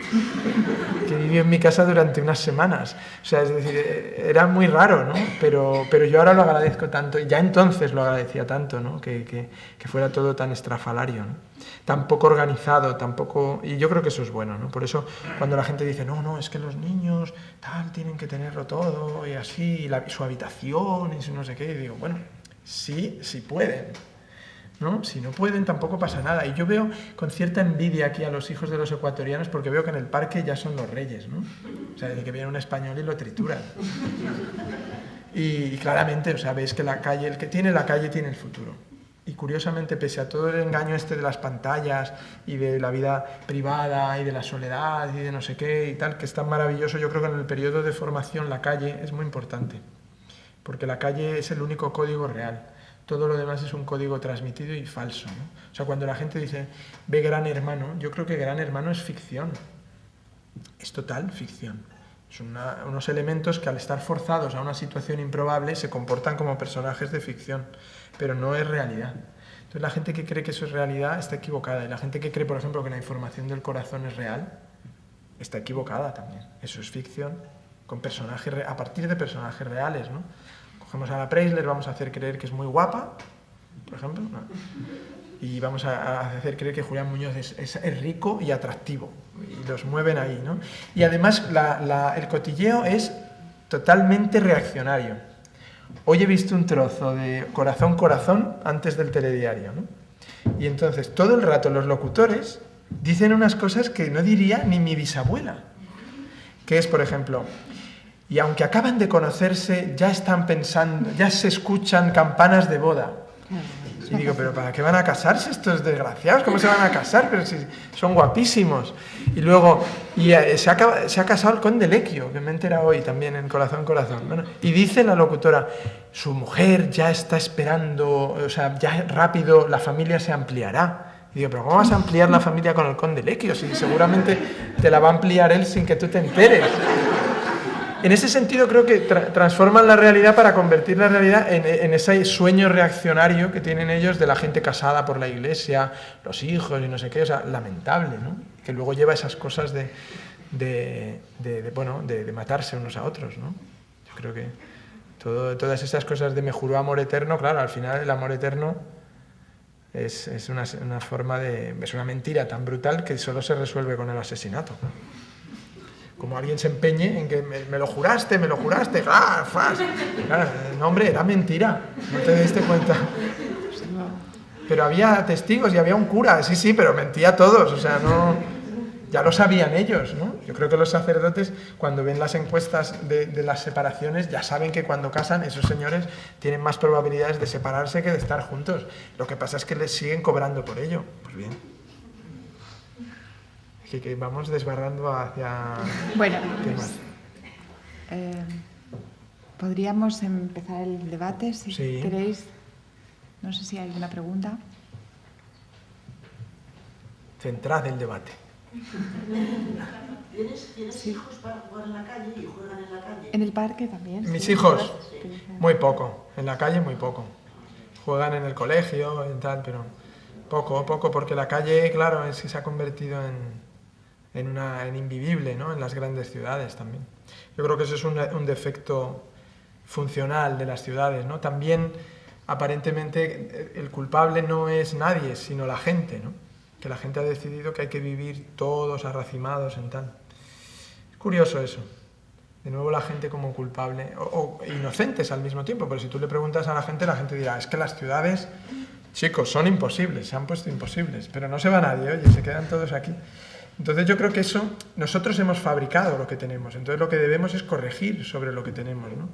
que vivió en mi casa durante unas semanas. O sea, es decir, era muy raro, ¿no? Pero yo ahora lo agradezco tanto, ya entonces lo agradecía tanto, ¿no? Que fuera todo tan estrafalario, ¿no? Tan poco organizado, tan poco... Y yo creo que eso es bueno, ¿no? Por eso cuando la gente dice, no, es que los niños tal tienen que tenerlo todo y así, y su habitación y su no sé qué, y digo, bueno, sí pueden, ¿no? Si no pueden tampoco pasa nada. Y yo veo con cierta envidia aquí a los hijos de los ecuatorianos porque veo que en el parque ya son los reyes, ¿no? O sea, de que viene un español y lo trituran. Y claramente, o sea, veis que la calle, el que tiene la calle tiene el futuro. Y curiosamente, pese a todo el engaño este de las pantallas y de la vida privada y de la soledad y de no sé qué y tal, que es tan maravilloso, yo creo que en el periodo de formación la calle es muy importante. Porque la calle es el único código real. Todo lo demás es un código transmitido y falso, ¿no? O sea, cuando la gente dice, ve Gran Hermano, yo creo que Gran Hermano es ficción. Es total ficción. Son unos elementos que al estar forzados a una situación improbable se comportan como personajes de ficción, pero no es realidad. Entonces la gente que cree que eso es realidad está equivocada. Y la gente que cree, por ejemplo, que la información del corazón es real, está equivocada también. Eso es ficción con personajes, a partir de personajes reales, ¿no? Cogemos a la Preisler, vamos a hacer creer que es muy guapa, por ejemplo, ¿no? Y vamos a hacer creer que Julián Muñoz es rico y atractivo, y los mueven ahí, ¿no? Y además el cotilleo es totalmente reaccionario. Hoy he visto un trozo de Corazón, Corazón antes del telediario, ¿no? Y entonces todo el rato los locutores dicen unas cosas que no diría ni mi bisabuela, que es, por ejemplo... Y aunque acaban de conocerse, ya están pensando, ya se escuchan campanas de boda. Y digo, ¿pero para qué van a casarse estos desgraciados? ¿Cómo se van a casar? Pero si son guapísimos. Y luego, se ha casado el conde Lequio, que me he enterado hoy también en Corazón, Corazón. Bueno, y dice la locutora, su mujer ya está esperando, o sea, ya rápido la familia se ampliará. Y digo, ¿pero cómo vas a ampliar la familia con el conde Lequio? Si seguramente te la va a ampliar él sin que tú te enteres. En ese sentido creo que transforman la realidad para convertir la realidad en ese sueño reaccionario que tienen ellos de la gente casada por la iglesia, los hijos y no sé qué, o sea, lamentable, ¿no? Que luego lleva esas cosas de matarse unos a otros, ¿no? Yo creo que todas esas cosas de me juró amor eterno, claro, al final el amor eterno es una forma es una mentira tan brutal que solo se resuelve con el asesinato. Como alguien se empeñe en que me lo juraste, ¡ah! Claro, no, hombre, era mentira, no te diste cuenta. Pero había testigos y había un cura, sí, pero mentía todos, o sea, no, ya lo sabían ellos, ¿no? Yo creo que los sacerdotes, cuando ven las encuestas de las separaciones, ya saben que cuando casan, esos señores tienen más probabilidades de separarse que de estar juntos. Lo que pasa es que les siguen cobrando por ello. Pues bien. Que vamos desbarrando hacia... Bueno, pues, podríamos empezar el debate, si queréis. No sé si hay alguna pregunta. Centrad el debate. ¿Tienes hijos para jugar en la calle y juegan en la calle? En el parque también. Mis hijos, muy poco. En la calle muy poco. Juegan en el colegio y tal, pero poco, porque la calle, claro, es que se ha convertido en invivible, ¿no? En las grandes ciudades también. Yo creo que eso es un defecto funcional de las ciudades, ¿no? También, aparentemente, el culpable no es nadie, sino la gente, ¿no? Que la gente ha decidido que hay que vivir todos arracimados en tal. Es curioso eso. De nuevo la gente como culpable, o inocentes al mismo tiempo, pero si tú le preguntas a la gente dirá, es que las ciudades, chicos, son imposibles, se han puesto imposibles, pero no se va nadie, oye, se quedan todos aquí. Entonces yo creo que eso, nosotros hemos fabricado lo que tenemos, entonces lo que debemos es corregir sobre lo que tenemos, ¿no?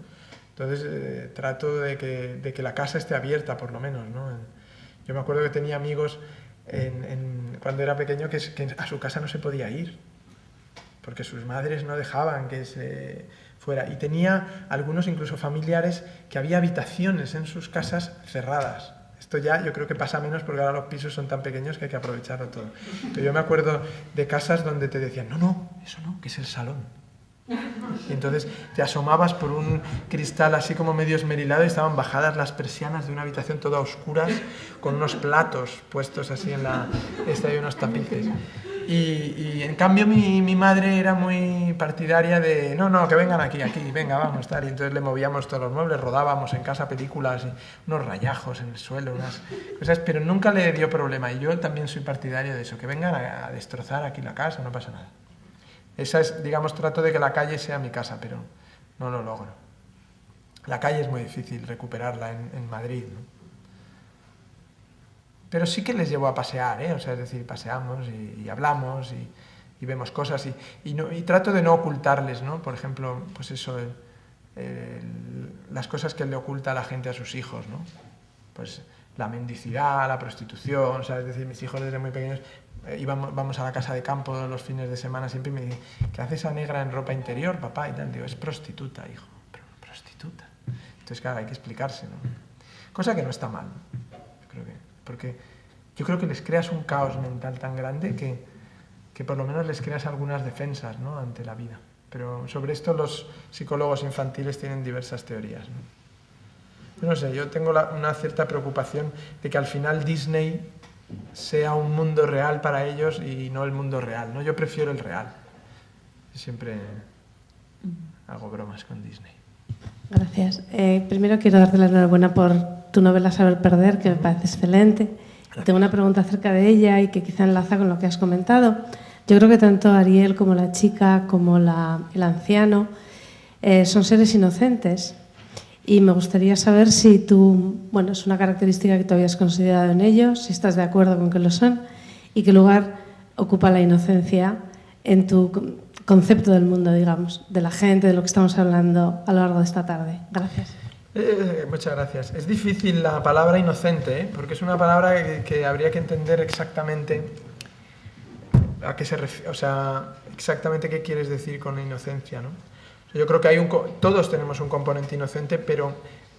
Entonces trato de que la casa esté abierta, por lo menos, ¿no? Yo me acuerdo que tenía amigos cuando era pequeño que a su casa no se podía ir, porque sus madres no dejaban que se fuera. Y tenía algunos incluso familiares que había habitaciones en sus casas cerradas. Esto ya yo creo que pasa menos porque ahora los pisos son tan pequeños que hay que aprovecharlo todo. Pero yo me acuerdo de casas donde te decían, no, eso no, que es el salón. Y entonces te asomabas por un cristal así como medio esmerilado y estaban bajadas las persianas de una habitación toda a oscuras con unos platos puestos así en la... y unos tapices. Y en cambio mi madre era muy partidaria de no, que vengan aquí, venga, vamos, tal. Y entonces le movíamos todos los muebles, rodábamos en casa películas, unos rayajos en el suelo, unas cosas, pero nunca le dio problema. Y yo también soy partidario de eso, que vengan a destrozar aquí la casa, no pasa nada. Esa es, digamos, trato de que la calle sea mi casa, pero no lo logro. La calle es muy difícil recuperarla en Madrid, ¿no? Pero sí que les llevo a pasear, ¿eh? O sea, es decir, paseamos y hablamos y vemos cosas y trato de no ocultarles, ¿no? Por ejemplo, pues eso, las cosas que le oculta la gente a sus hijos, ¿no? Pues la mendicidad, la prostitución, o sea, es decir, mis hijos desde muy pequeños vamos a la casa de campo los fines de semana siempre y me dicen, ¿qué hace esa negra en ropa interior, papá? Y tal, digo, es prostituta, hijo, prostituta. Entonces, claro, hay que explicarse, ¿no? Cosa que no está mal, porque yo creo que les creas un caos mental tan grande que por lo menos les creas algunas defensas, ¿no?, ante la vida. Pero sobre esto los psicólogos infantiles tienen diversas teorías, ¿no? Yo no sé, yo tengo una cierta preocupación de que al final Disney sea un mundo real para ellos y no el mundo real, ¿no? Yo prefiero el real. Siempre hago bromas con Disney. Gracias. Primero quiero darte la enhorabuena por tu novela Saber Perder, que me parece excelente. Gracias. Tengo una pregunta acerca de ella y que quizá enlaza con lo que has comentado. Yo creo que tanto Ariel como la chica como el anciano son seres inocentes. Y me gustaría saber si tú, bueno, es una característica que tú habías considerado en ellos, si estás de acuerdo con que lo son, y qué lugar ocupa la inocencia en tu concepto del mundo, digamos, de la gente, de lo que estamos hablando a lo largo de esta tarde. Gracias. Muchas gracias. Es difícil la palabra inocente, porque es una palabra que habría que entender exactamente a qué se refiere, o sea, exactamente qué quieres decir con inocencia, ¿no? Yo creo que todos tenemos un componente inocente, pero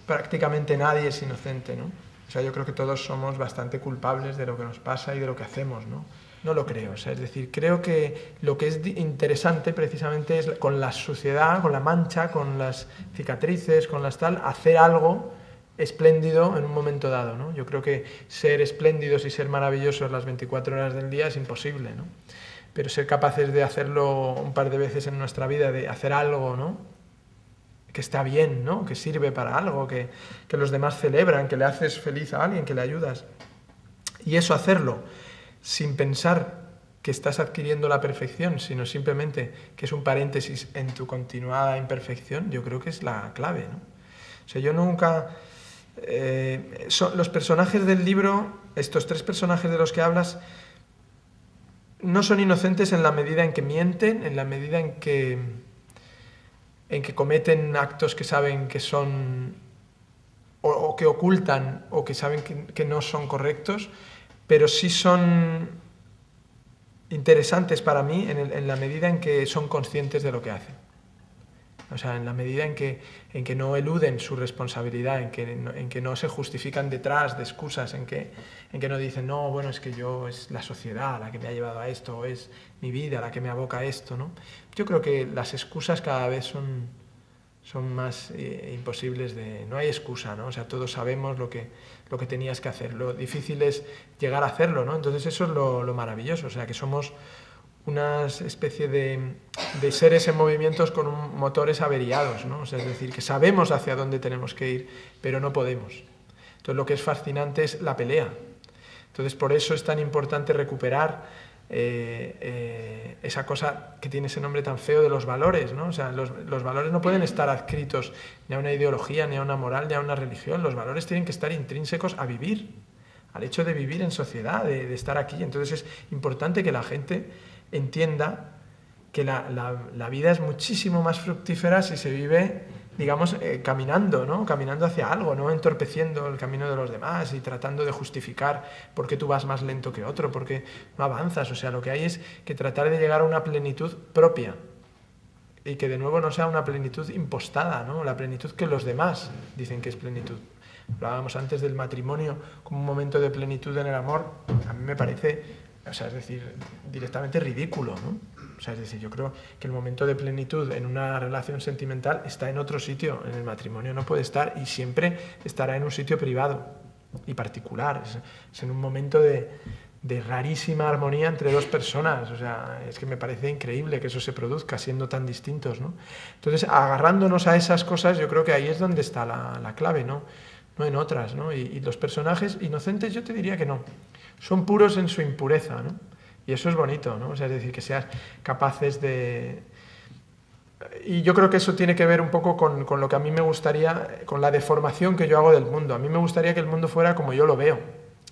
prácticamente nadie es inocente, ¿no? O sea, yo creo que todos somos bastante culpables de lo que nos pasa y de lo que hacemos, ¿no? No lo creo, o sea, es decir, creo que lo que es interesante precisamente es con la suciedad, con la mancha, con las cicatrices, con las tal, hacer algo espléndido en un momento dado, ¿no? Yo creo que ser espléndidos y ser maravillosos las 24 horas del día es imposible, ¿no? Pero ser capaces de hacerlo un par de veces en nuestra vida, de hacer algo, ¿no?, que está bien, ¿no?, que sirve para algo, que los demás celebran, que le haces feliz a alguien, que le ayudas. Y eso hacerlo sin pensar que estás adquiriendo la perfección, sino simplemente que es un paréntesis en tu continuada imperfección, yo creo que es la clave, ¿no? O sea, yo nunca... los personajes del libro, estos 3 personajes de los que hablas, no son inocentes en la medida en que mienten, en la medida en que cometen actos que saben que son, o que ocultan, o que saben que no son correctos, pero sí son interesantes para mí en la medida en que son conscientes de lo que hacen. O sea, en la medida en que no eluden su responsabilidad, en que no se justifican detrás de excusas, en que no dicen, no, bueno, es que es la sociedad la que me ha llevado a esto, o es mi vida la que me aboca a esto, ¿no? Yo creo que las excusas cada vez son más imposibles de... No hay excusa, ¿no? O sea, todos sabemos lo que tenías que hacer. Lo difícil es llegar a hacerlo, ¿no? Entonces eso es lo maravilloso, o sea, que somos una especie de seres en movimientos con motores averiados, ¿no? O sea, es decir, que sabemos hacia dónde tenemos que ir, pero no podemos. Entonces lo que es fascinante es la pelea. Entonces por eso es tan importante recuperar esa cosa que tiene ese nombre tan feo de los valores, ¿no? O sea, los valores no pueden estar adscritos ni a una ideología, ni a una moral, ni a una religión. Los valores tienen que estar intrínsecos a vivir, al hecho de vivir en sociedad, de estar aquí. Entonces es importante que la gente entienda que la vida es muchísimo más fructífera si se vive, digamos, caminando, ¿no? Caminando hacia algo, no entorpeciendo el camino de los demás y tratando de justificar por qué tú vas más lento que otro, porque no avanzas. O sea, lo que hay es que tratar de llegar a una plenitud propia y que de nuevo no sea una plenitud impostada, ¿no? La plenitud que los demás dicen que es plenitud. Hablábamos antes del matrimonio como un momento de plenitud en el amor. A mí me parece, o sea, es decir, directamente ridículo, ¿no? O sea, es decir, yo creo que el momento de plenitud en una relación sentimental está en otro sitio, en el matrimonio no puede estar y siempre estará en un sitio privado y particular. Es en un momento de rarísima armonía entre dos personas. O sea, es que me parece increíble que eso se produzca siendo tan distintos, ¿no? Entonces, agarrándonos a esas cosas, yo creo que ahí es donde está la clave, ¿no? No en otras, ¿no? Y los personajes inocentes yo te diría que no. Son puros en su impureza, ¿no? Y eso es bonito, ¿no? O sea, es decir, que seas capaces de... Y yo creo que eso tiene que ver un poco con lo que a mí me gustaría, con la deformación que yo hago del mundo. A mí me gustaría que el mundo fuera como yo lo veo.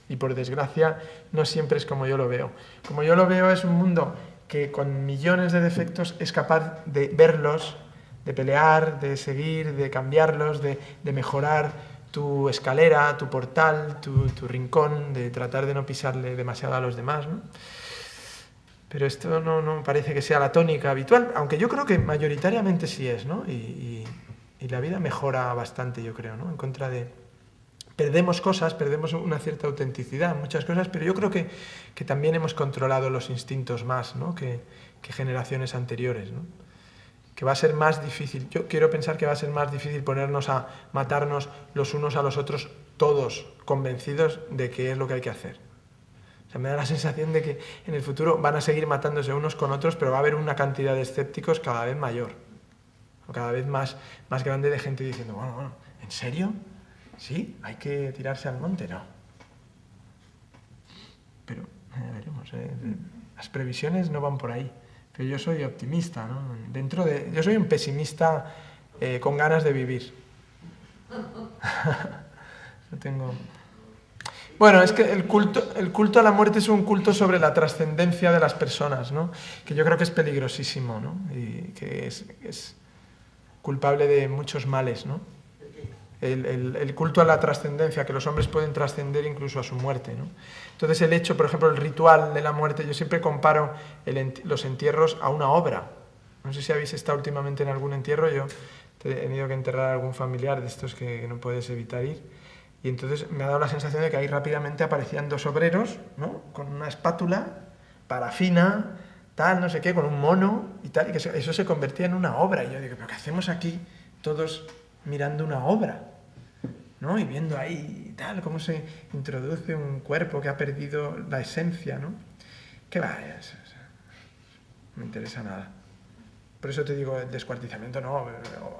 Y por desgracia no siempre es como yo lo veo. Como yo lo veo es un mundo que con millones de defectos es capaz de verlos, de pelear, de seguir, de cambiarlos, de mejorar tu escalera, tu portal, tu rincón, de tratar de no pisarle demasiado a los demás, ¿no? Pero esto no parece que sea la tónica habitual, aunque yo creo que mayoritariamente sí es, ¿no? Y la vida mejora bastante, yo creo, ¿no? En contra de... Perdemos cosas, perdemos una cierta autenticidad, muchas cosas, pero yo creo que también hemos controlado los instintos más, ¿no? que generaciones anteriores, ¿no? Que va a ser más difícil, yo quiero pensar que va a ser más difícil ponernos a matarnos los unos a los otros, todos convencidos de qué es lo que hay que hacer. O sea, me da la sensación de que en el futuro van a seguir matándose unos con otros, pero va a haber una cantidad de escépticos cada vez mayor, o cada vez más grande, de gente diciendo, bueno, ¿en serio? ¿Sí? ¿Hay que tirarse al monte? No. Pero veremos. Las previsiones no van por ahí. Pero yo soy optimista, ¿no? Yo soy un pesimista con ganas de vivir. No tengo... Bueno, es que el culto a la muerte es un culto sobre la trascendencia de las personas, ¿no? Que yo creo que es peligrosísimo, ¿no? Y que es culpable de muchos males, ¿no? El culto a la trascendencia, que los hombres pueden trascender incluso a su muerte, ¿no? Entonces el hecho, por ejemplo, el ritual de la muerte, yo siempre comparo los entierros a una obra. No sé si habéis estado últimamente en algún entierro, yo he tenido que enterrar a algún familiar de estos que no puedes evitar ir, y entonces me ha dado la sensación de que ahí rápidamente aparecían dos obreros, ¿no? Con una espátula, parafina, tal, no sé qué, con un mono y tal, y que eso se convertía en una obra. Y yo digo, ¿pero qué hacemos aquí todos mirando una obra? ¿No? Y viendo ahí tal, cómo se introduce un cuerpo que ha perdido la esencia, ¿no? ¿Qué va? Eso, no me interesa nada. Por eso te digo, el descuartizamiento no,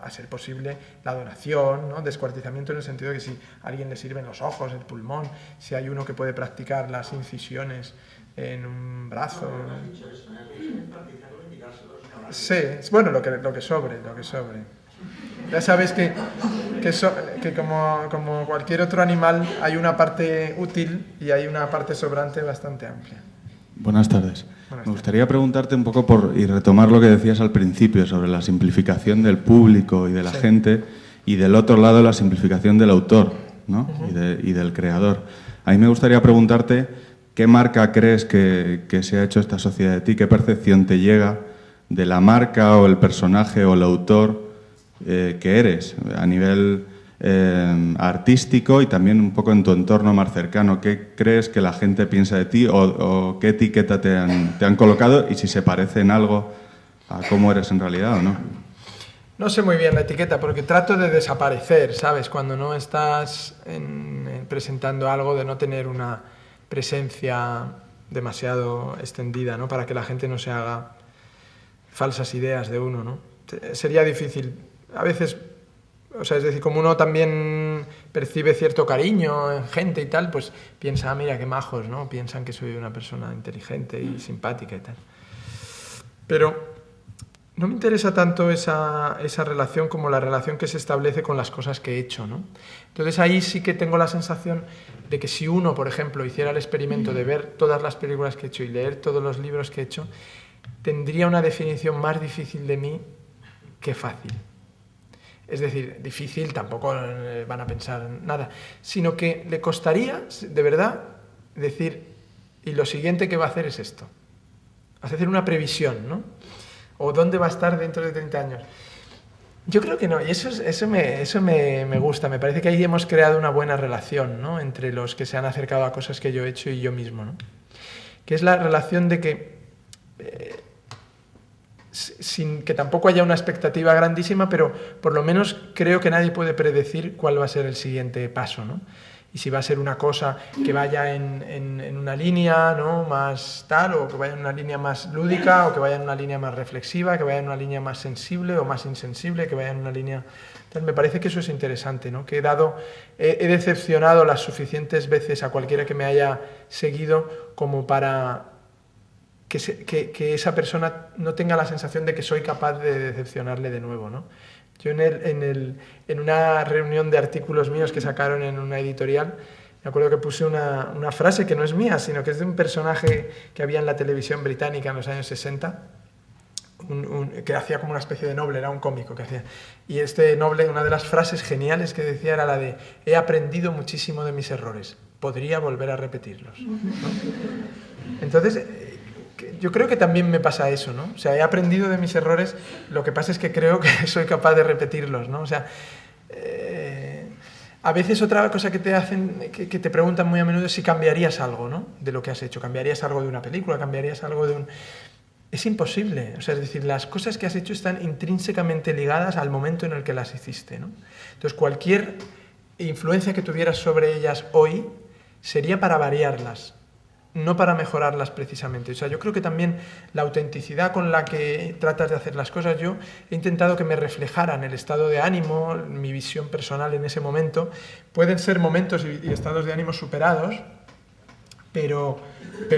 a ser posible la donación, ¿no? Descuartizamiento en el sentido de que si a alguien le sirven los ojos, el pulmón, si hay uno que puede practicar las incisiones en un brazo. No has dicho eso, practicarlo y tirárselos a caballo. Sí, bueno, lo que sobre. Ya sabes que como cualquier otro animal hay una parte útil y hay una parte sobrante bastante amplia. Buenas tardes. Me gustaría preguntarte un poco y retomar lo que decías al principio sobre la simplificación del público y de la gente, y del otro lado la simplificación del autor, ¿no? y del creador. A mí me gustaría preguntarte qué marca crees que se ha hecho esta sociedad de ti, qué percepción te llega de la marca o el personaje o el autor que eres a nivel artístico y también un poco en tu entorno más cercano. ¿Qué crees que la gente piensa de ti o qué etiqueta te han colocado y si se parece en algo a cómo eres en realidad o no? No sé muy bien la etiqueta porque trato de desaparecer, ¿sabes? Cuando no estás presentando algo, de no tener una presencia demasiado extendida, ¿no? Para que la gente no se haga falsas ideas de uno, ¿no? Sería difícil. A veces, o sea, es decir, como uno también percibe cierto cariño en gente y tal, pues piensa, mira qué majos, ¿no? Piensan que soy una persona inteligente y simpática y tal. Pero no me interesa tanto esa relación como la relación que se establece con las cosas que he hecho, ¿no? Entonces ahí sí que tengo la sensación de que si uno, por ejemplo, hiciera el experimento de ver todas las películas que he hecho y leer todos los libros que he hecho, tendría una definición más difícil de mí que fácil. Es decir, difícil, tampoco van a pensar nada, sino que le costaría, de verdad, decir, y lo siguiente que va a hacer es esto. Hacer una previsión, ¿no? O dónde va a estar dentro de 30 años. Yo creo que no, y eso me gusta. Me parece que ahí hemos creado una buena relación, ¿no? Entre los que se han acercado a cosas que yo he hecho y yo mismo, ¿no? Que es la relación de que sin que tampoco haya una expectativa grandísima, pero por lo menos creo que nadie puede predecir cuál va a ser el siguiente paso, ¿no? Y si va a ser una cosa que vaya en una línea, ¿no?, más tal, o que vaya en una línea más lúdica, o que vaya en una línea más reflexiva, que vaya en una línea más sensible o más insensible, que vaya en una línea... Entonces, me parece que eso es interesante, ¿no? Que he decepcionado las suficientes veces a cualquiera que me haya seguido como para que esa persona no tenga la sensación de que soy capaz de decepcionarle de nuevo, ¿no? Yo en una reunión de artículos míos que sacaron en una editorial, me acuerdo que puse una frase que no es mía, sino que es de un personaje que había en la televisión británica en los años 60, que hacía como una especie de noble, era un cómico que hacía. Y este noble, una de las frases geniales que decía era la de: he aprendido muchísimo de mis errores, podría volver a repetirlos, ¿no? Entonces, yo creo que también me pasa eso, ¿no? O sea, he aprendido de mis errores, lo que pasa es que creo que soy capaz de repetirlos, ¿no? O sea, a veces otra cosa que te hacen, que te preguntan muy a menudo es si cambiarías algo, ¿no?, de lo que has hecho. ¿Cambiarías algo de una película? ¿Cambiarías algo de un...? Es imposible. O sea, es decir, las cosas que has hecho están intrínsecamente ligadas al momento en el que las hiciste, ¿no? Entonces, cualquier influencia que tuvieras sobre ellas hoy sería para variarlas, no para mejorarlas precisamente. O sea, yo creo que también la autenticidad con la que tratas de hacer las cosas, yo he intentado que me reflejaran el estado de ánimo, mi visión personal en ese momento. Pueden ser momentos y estados de ánimo superados, pero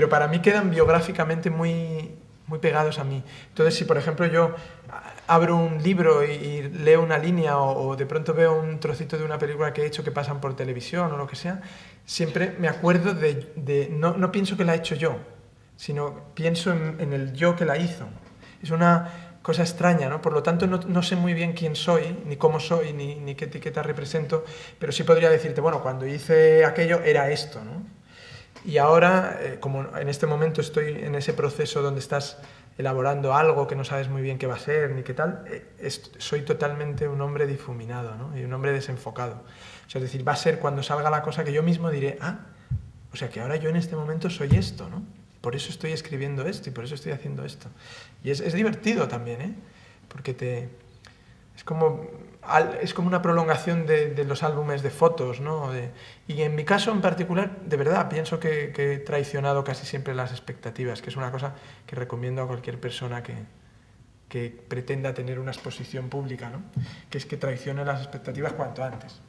para mí quedan biográficamente muy pegados a mí. Entonces, si por ejemplo yo abro un libro y leo una línea o de pronto veo un trocito de una película que he hecho que pasan por televisión o lo que sea, siempre me acuerdo no pienso que la he hecho yo, sino pienso en el yo que la hizo. Es una cosa extraña, ¿no? Por lo tanto, no sé muy bien quién soy, ni cómo soy, ni qué etiqueta represento, pero sí podría decirte, bueno, cuando hice aquello era esto, ¿no? Y ahora, como en este momento estoy en ese proceso donde estás elaborando algo que no sabes muy bien qué va a ser ni qué tal, soy totalmente un hombre difuminado, ¿no? Y un hombre desenfocado. O sea, es decir, va a ser cuando salga la cosa que yo mismo diré, o sea que ahora yo en este momento soy esto, ¿no? Por eso estoy escribiendo esto y por eso estoy haciendo esto. Y es divertido también, ¿eh? Porque es como una prolongación de los álbumes de fotos, ¿no? Y en mi caso en particular, de verdad, pienso que he traicionado casi siempre las expectativas, que es una cosa que recomiendo a cualquier persona que pretenda tener una exposición pública, ¿no? Que es que traicione las expectativas cuanto antes.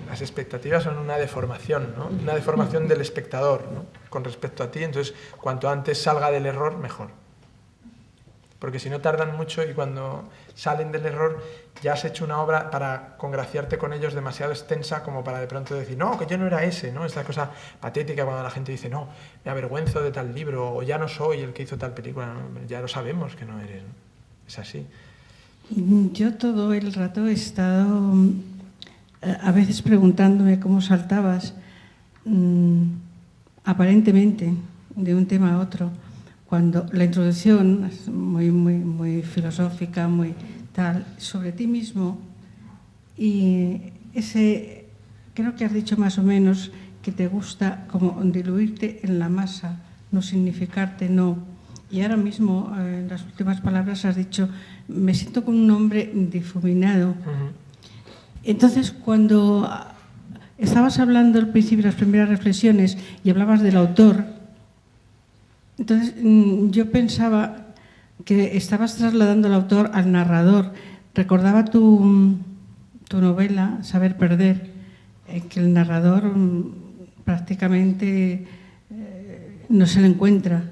Las expectativas son una deformación, ¿no? Una deformación del espectador, ¿no?, con respecto a ti. Entonces, cuanto antes salga del error, mejor. Porque si no tardan mucho y cuando salen del error ya has hecho una obra para congraciarte con ellos demasiado extensa como para de pronto decir, no, que yo no era ese, ¿no? Esta cosa patética cuando la gente dice, no, me avergüenzo de tal libro, o ya no soy el que hizo tal película, ¿no? Ya lo sabemos que no eres, ¿no? Es así. Yo todo el rato he estado a veces preguntándome cómo saltabas aparentemente de un tema a otro, cuando la introducción es muy filosófica, muy tal, sobre ti mismo, y creo que has dicho más o menos que te gusta como diluirte en la masa, no significarte, no. Y ahora mismo, en las últimas palabras, has dicho, me siento como un hombre difuminado. Uh-huh. Entonces, cuando estabas hablando al principio, las primeras reflexiones, y hablabas del autor, entonces yo pensaba que estabas trasladando al autor al narrador. Recordaba tu novela, Saber perder, que el narrador prácticamente no se le encuentra,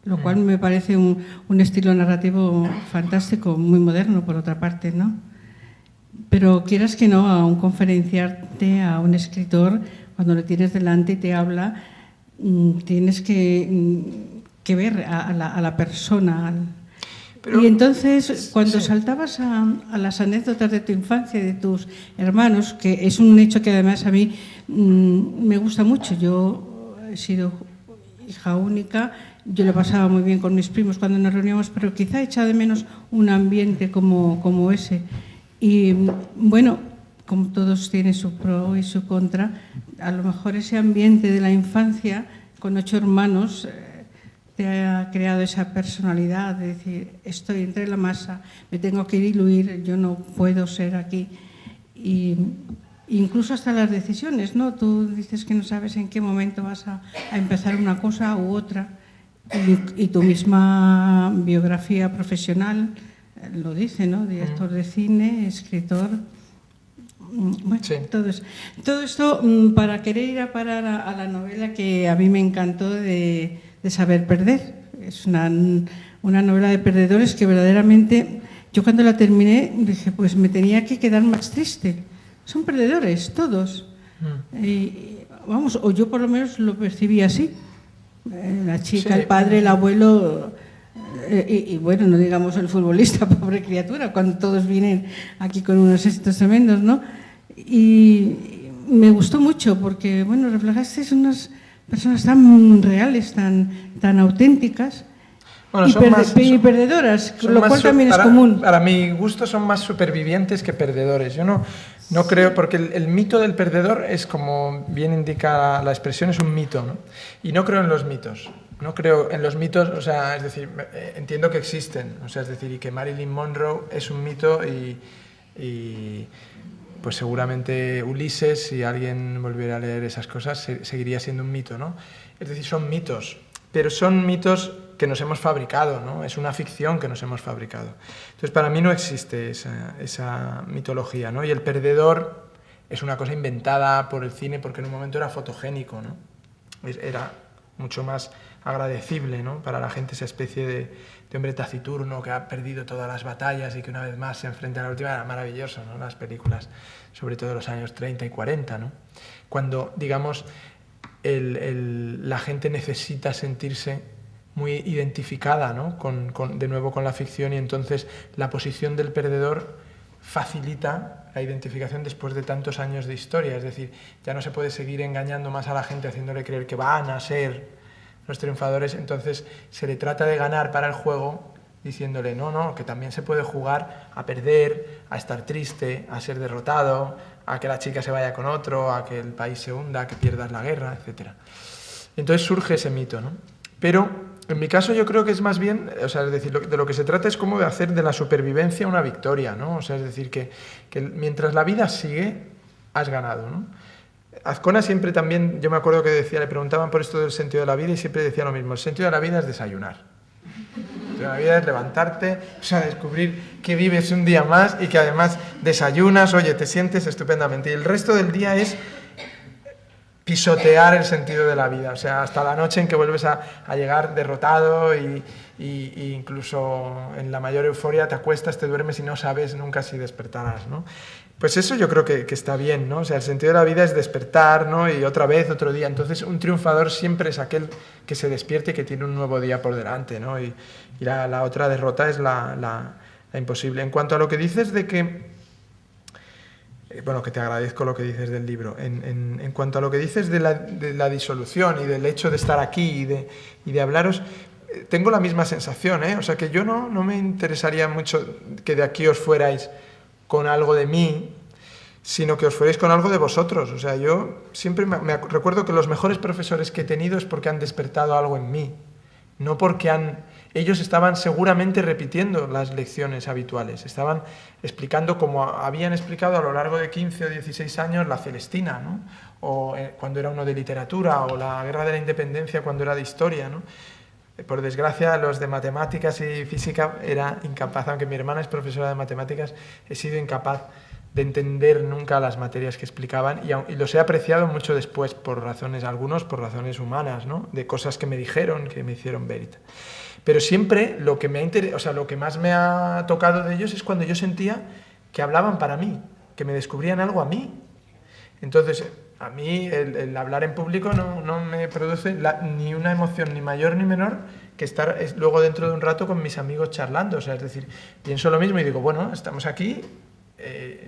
lo cual me parece un estilo narrativo fantástico, muy moderno por otra parte, ¿no? Pero quieras que no, a un conferenciarte, a un escritor, cuando le tienes delante y te habla, tienes que ver a la persona. Pero, y entonces, cuando saltabas a las anécdotas de tu infancia y de tus hermanos, que es un hecho que además a mí me gusta mucho. Yo he sido hija única, yo lo pasaba muy bien con mis primos cuando nos reuníamos, pero quizá echa de menos un ambiente como ese. Y bueno, como todos tienen su pro y su contra, a lo mejor ese ambiente de la infancia con 8 hermanos te ha creado esa personalidad de decir, estoy entre la masa, me tengo que diluir, yo no puedo ser aquí. Y incluso hasta las decisiones, ¿no? Tú dices que no sabes en qué momento vas a empezar una cosa u otra, y tu misma biografía profesional lo dice, ¿no? Director de cine, escritor. Bueno, Sí. todo esto para querer ir a parar a la novela que a mí me encantó de Saber perder. Es una novela de perdedores que verdaderamente, yo cuando la terminé dije, pues me tenía que quedar más triste. Son perdedores, todos. Y, vamos, o yo por lo menos lo percibí así. La chica, Sí. el padre, el abuelo... Y bueno, no digamos el futbolista, pobre criatura, cuando todos vienen aquí con unos éxitos tremendos, ¿no? Y me gustó mucho porque, bueno, reflejaste unas personas tan reales, tan auténticas, Bueno, y perdedoras, son lo más cual también es para, común. Para mi gusto son más supervivientes que perdedores. Yo no creo, porque el mito del perdedor es, como bien indica la expresión, es un mito, ¿no? Y no creo en los mitos. No creo en los mitos, o sea, es decir, entiendo que existen, o sea, es decir, y que Marilyn Monroe es un mito y pues seguramente Ulises, si alguien volviera a leer esas cosas, seguiría siendo un mito, ¿no? Es decir, son mitos, pero son mitos que nos hemos fabricado, ¿no? Es una ficción que nos hemos fabricado. Entonces, para mí no existe esa mitología, ¿no? Y el perdedor es una cosa inventada por el cine porque en un momento era fotogénico, ¿no? Era mucho más agradecible, ¿no? Para la gente, esa especie de hombre taciturno que ha perdido todas las batallas y que una vez más se enfrenta a la última. Era maravilloso, ¿no? Las películas, sobre todo de los años 30 y 40, ¿no? Cuando, digamos, la gente necesita sentirse muy identificada, ¿no? De nuevo con la ficción, y entonces la posición del perdedor facilita la identificación después de tantos años de historia. Es decir, ya no se puede seguir engañando más a la gente haciéndole creer que van a ser los triunfadores, entonces se le trata de ganar para el juego diciéndole no, que también se puede jugar a perder, a estar triste, a ser derrotado, a que la chica se vaya con otro, a que el país se hunda, a que pierdas la guerra, etc. Entonces surge ese mito, ¿no? Pero en mi caso yo creo que es más bien, o sea, es decir, de lo que se trata es como de hacer de la supervivencia una victoria, ¿no? O sea, es decir, que mientras la vida sigue, has ganado, ¿no? Azcona siempre también, yo me acuerdo que decía, le preguntaban por esto del sentido de la vida y siempre decía lo mismo: el sentido de la vida es desayunar. El sentido de la vida es levantarte, o sea, descubrir que vives un día más y que además desayunas, oye, te sientes estupendamente. Y el resto del día es pisotear el sentido de la vida, o sea, hasta la noche en que vuelves a llegar derrotado y incluso en la mayor euforia te acuestas, te duermes y no sabes nunca si despertarás, ¿no? Pues eso yo creo que está bien, ¿no? O sea, el sentido de la vida es despertar, ¿no? Y otra vez, otro día. Entonces, un triunfador siempre es aquel que se despierte y que tiene un nuevo día por delante, ¿no? Y la otra derrota es la imposible. En cuanto a lo que dices de que... Bueno, que te agradezco lo que dices del libro. En cuanto a lo que dices de la disolución y del hecho de estar aquí y de hablaros, tengo la misma sensación, ¿eh? O sea, que yo no me interesaría mucho que de aquí os fuerais con algo de mí, sino que os fuerais con algo de vosotros. O sea, yo siempre me recuerdo que los mejores profesores que he tenido es porque han despertado algo en mí, no porque ellos estaban seguramente repitiendo las lecciones habituales, estaban explicando como habían explicado a lo largo de 15 o 16 años la Celestina, ¿no? O cuando era uno de literatura, o la Guerra de la Independencia cuando era de historia, ¿no? Por desgracia, los de matemáticas y física era incapaz, aunque mi hermana es profesora de matemáticas, he sido incapaz de entender nunca las materias que explicaban y los he apreciado mucho después, algunos por razones humanas, ¿no? De cosas que me dijeron, que me hicieron ver. Pero siempre lo que lo que más me ha tocado de ellos es cuando yo sentía que hablaban para mí, que me descubrían algo a mí. Entonces, a mí el hablar en público no me produce ni una emoción ni mayor ni menor que estar luego dentro de un rato con mis amigos charlando. O sea, es decir, pienso lo mismo y digo, bueno, estamos aquí,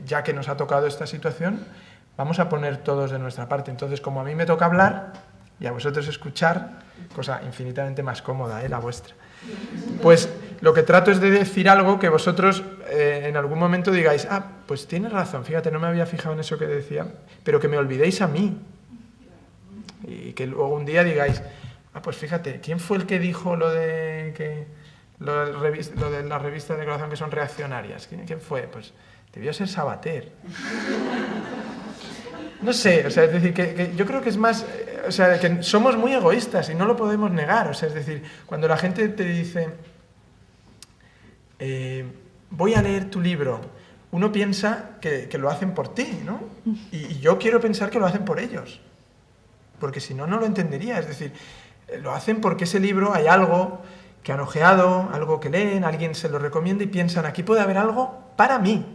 ya que nos ha tocado esta situación, vamos a poner todos de nuestra parte. Entonces, como a mí me toca hablar y a vosotros escuchar, cosa infinitamente más cómoda, la vuestra, pues lo que trato es de decir algo que vosotros en algún momento digáis, pues tienes razón, fíjate, no me había fijado en eso que decía, pero que me olvidéis a mí. Y que luego un día digáis, pues fíjate, ¿quién fue el que dijo lo de la revista de declaración que son reaccionarias? ¿Quién fue? Pues debió ser Sabater. No sé, o sea, es decir, que yo creo que es más, o sea, que somos muy egoístas y no lo podemos negar. O sea, es decir, cuando la gente te dice, voy a leer tu libro, uno piensa que lo hacen por ti, ¿no? Y yo quiero pensar que lo hacen por ellos, porque si no, no lo entendería. Es decir, lo hacen porque ese libro hay algo que han ojeado, algo que leen, alguien se lo recomienda y piensan, aquí puede haber algo para mí.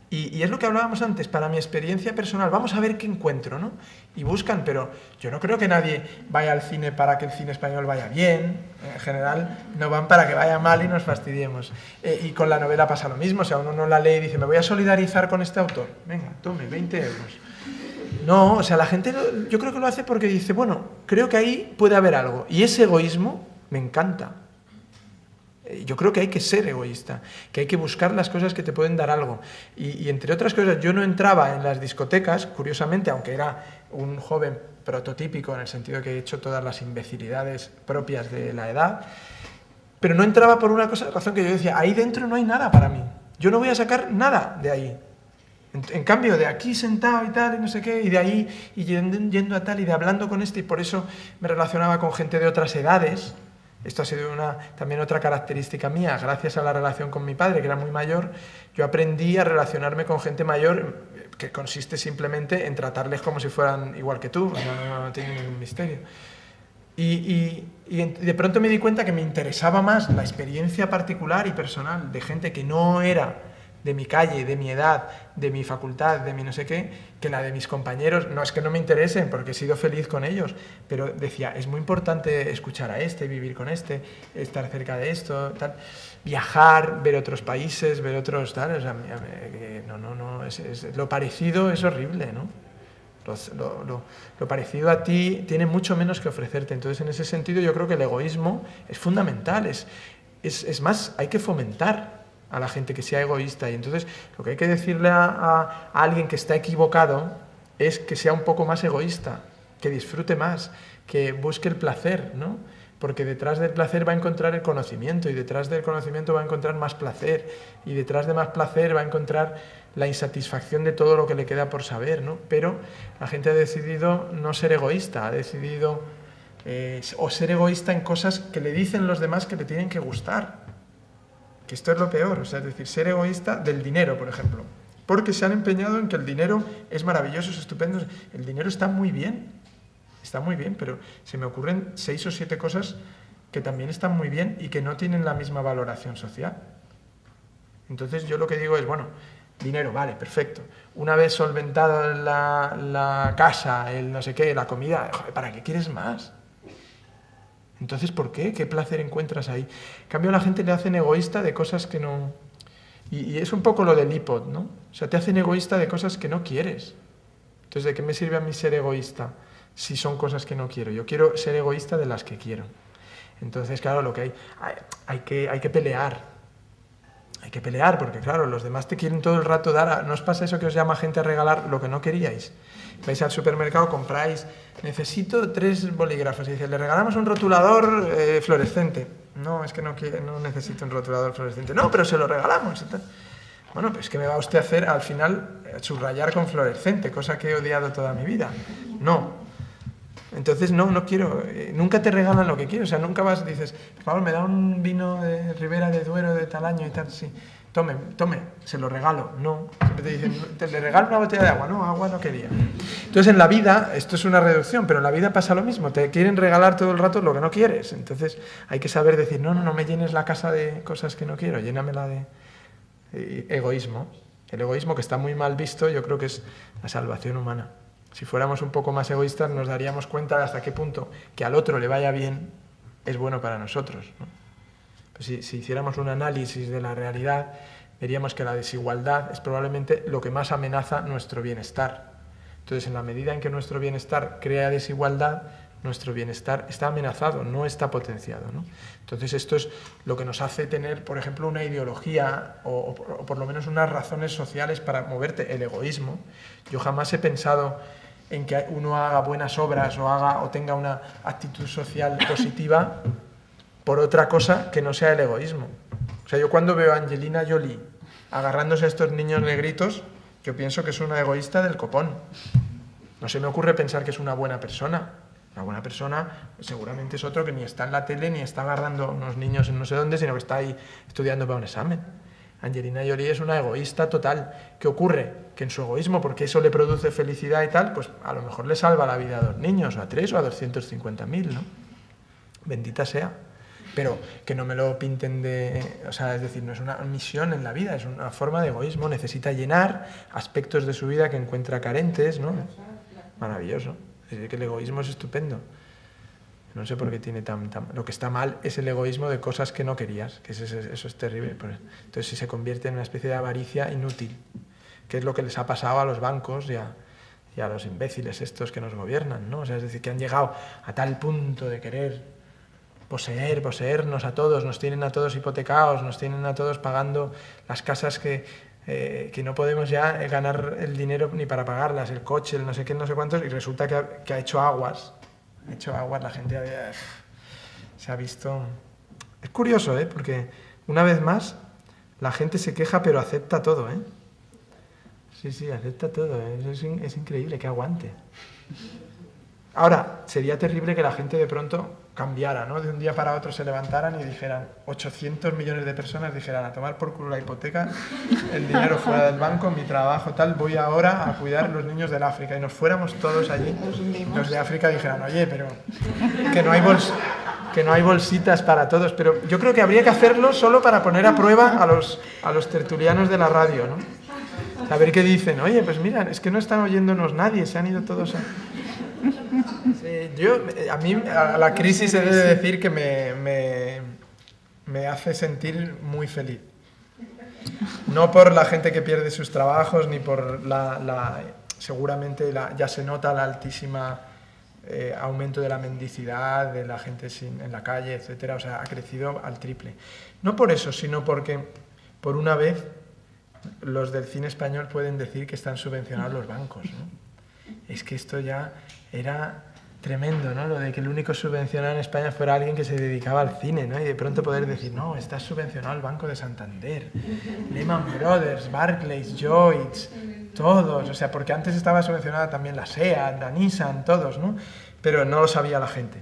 Y es lo que hablábamos antes, para mi experiencia personal, vamos a ver qué encuentro, ¿no? Y buscan, pero yo no creo que nadie vaya al cine para que el cine español vaya bien. En general, no van para que vaya mal y nos fastidiemos. Y con la novela pasa lo mismo, o sea, uno no la lee y dice, me voy a solidarizar con este autor. Venga, tome, 20 euros. No, o sea, la gente yo creo que lo hace porque dice, bueno, creo que ahí puede haber algo. Y ese egoísmo me encanta. Yo creo que hay que ser egoísta, que hay que buscar las cosas que te pueden dar algo. Y entre otras cosas, yo no entraba en las discotecas, curiosamente, aunque era un joven prototípico en el sentido que he hecho todas las imbecilidades propias de la edad, pero no entraba por una razón que yo decía, ahí dentro no hay nada para mí, yo no voy a sacar nada de ahí. En cambio, de aquí sentado y tal, y no sé qué, y de ahí y yendo a tal, y de hablando con este, y por eso me relacionaba con gente de otras edades. Esto ha sido también otra característica mía. Gracias a la relación con mi padre, que era muy mayor, yo aprendí a relacionarme con gente mayor, que consiste simplemente en tratarles como si fueran igual que tú, no tiene ningún misterio. Y de pronto me di cuenta que me interesaba más la experiencia particular y personal de gente que no era de mi calle, de mi edad, de mi facultad, de mi no sé qué, que la de mis compañeros. No es que no me interesen, porque he sido feliz con ellos, pero decía, es muy importante escuchar a este, vivir con este, estar cerca de esto, tal, viajar, ver otros países, ver otros tal, o sea, lo parecido es horrible, ¿no? Lo parecido a ti tiene mucho menos que ofrecerte. Entonces, en ese sentido, yo creo que el egoísmo es fundamental, es más, hay que fomentar a la gente que sea egoísta. Y entonces lo que hay que decirle a alguien que está equivocado es que sea un poco más egoísta, que disfrute más, que busque el placer, ¿no? Porque detrás del placer va a encontrar el conocimiento, y detrás del conocimiento va a encontrar más placer, y detrás de más placer va a encontrar la insatisfacción de todo lo que le queda por saber, ¿no? Pero la gente ha decidido no ser egoísta, ha decidido o ser egoísta en cosas que le dicen los demás que le tienen que gustar. Que esto es lo peor, o sea, es decir, ser egoísta del dinero, por ejemplo, porque se han empeñado en que el dinero es maravilloso, es estupendo, el dinero está muy bien, pero se me ocurren 6 o 7 cosas que también están muy bien y que no tienen la misma valoración social. Entonces yo lo que digo es, bueno, dinero, vale, perfecto, una vez solventado la casa, el no sé qué, la comida, joder, ¿para qué quieres más? Entonces, ¿por qué? ¿Qué placer encuentras ahí? En cambio, a la gente le hacen egoísta de cosas que no... Y es un poco lo del iPod, ¿no? O sea, te hacen egoísta de cosas que no quieres. Entonces, ¿de qué me sirve a mí ser egoísta si son cosas que no quiero? Yo quiero ser egoísta de las que quiero. Entonces, claro, lo que hay que pelear. Hay que pelear porque, claro, los demás te quieren todo el rato dar... ¿No os pasa eso que os llama gente a regalar lo que no queríais? Vais al supermercado, compráis, necesito 3 bolígrafos, y dice, le regalamos un rotulador fluorescente. No, es que no necesito un rotulador fluorescente. No, pero se lo regalamos. Bueno, pues ¿qué me va usted a hacer al final? Subrayar con fluorescente, cosa que he odiado toda mi vida. No. Entonces no quiero, nunca te regalan lo que quieres, o sea, nunca vas y dices, por favor, me da un vino de Ribera de Duero de tal año y tal, sí. Tome, se lo regalo. No, siempre te dicen, le regalo una botella de agua. No, agua no quería. Entonces en la vida, esto es una reducción, pero en la vida pasa lo mismo, te quieren regalar todo el rato lo que no quieres. Entonces hay que saber decir, no me llenes la casa de cosas que no quiero, llénamela de egoísmo. El egoísmo, que está muy mal visto, yo creo que es la salvación humana. Si fuéramos un poco más egoístas, nos daríamos cuenta de hasta qué punto que al otro le vaya bien es bueno para nosotros, ¿no? Pues si hiciéramos un análisis de la realidad, veríamos que la desigualdad es probablemente lo que más amenaza nuestro bienestar. Entonces, en la medida en que nuestro bienestar crea desigualdad, nuestro bienestar está amenazado, no está potenciado, ¿no? Entonces, esto es lo que nos hace tener, por ejemplo, una ideología o por lo menos unas razones sociales para moverte, el egoísmo. Yo jamás he pensado en que uno haga buenas obras o tenga una actitud social positiva por otra cosa que no sea el egoísmo. O sea, yo cuando veo a Angelina Jolie agarrándose a estos niños negritos, yo pienso que es una egoísta del copón. No se me ocurre pensar que es una buena persona. Una buena persona seguramente es otro que ni está en la tele ni está agarrando a unos niños en no sé dónde, sino que está ahí estudiando para un examen. Angelina Jolie es una egoísta total. ¿Qué ocurre? Que en su egoísmo, porque eso le produce felicidad y tal, pues a lo mejor le salva la vida a 2 niños, o a 3 o a 250.000, ¿no? Bendita sea. Pero que no me lo pinten o sea, es decir, no es una misión en la vida, es una forma de egoísmo. Necesita llenar aspectos de su vida que encuentra carentes, ¿no? Maravilloso. Es decir, que el egoísmo es estupendo. No sé por qué tiene Lo que está mal es el egoísmo de cosas que no querías, que eso es terrible. Entonces, si se convierte en una especie de avaricia inútil, que es lo que les ha pasado a los bancos y a los imbéciles estos que nos gobiernan, ¿no? O sea, es decir, que han llegado a tal punto de querer poseernos a todos, nos tienen a todos hipotecados, nos tienen a todos pagando las casas que no podemos ya ganar el dinero ni para pagarlas, el coche, el no sé qué, no sé cuántos, y resulta que ha hecho aguas. La gente se ha visto... Es curioso, porque una vez más la gente se queja pero acepta todo, Sí, acepta todo, es increíble que aguante. Ahora, sería terrible que la gente de pronto cambiara, ¿no? De un día para otro se levantaran y dijeran, 800 millones de personas dijeran, a tomar por culo la hipoteca, el dinero fuera del banco, mi trabajo tal, voy ahora a cuidar a los niños del África. Y nos fuéramos todos allí, los de África dijeran, oye, pero que no hay bolsitas para todos. Pero yo creo que habría que hacerlo solo para poner a prueba a los tertulianos de la radio, ¿no? A ver qué dicen, oye, pues mira, es que no están oyéndonos nadie, se han ido todos a... Sí, a mí a la crisis he de decir que me hace sentir muy feliz. No por la gente que pierde sus trabajos, ni por seguramente ya se nota el altísimo aumento de la mendicidad, de la gente en la calle, etcétera. O sea, ha crecido al triple. No por eso, sino porque por una vez los del cine español pueden decir que están subvencionados los bancos, ¿no? Es que esto ya era tremendo, ¿no? Lo de que el único subvencionado en España fuera alguien que se dedicaba al cine, ¿no? Y de pronto poder decir, no, está subvencionado el Banco de Santander, Lehman Brothers, Barclays, Lloyds, todos. O sea, porque antes estaba subvencionada también la SEAT, la Nissan, todos, ¿no? Pero no lo sabía la gente.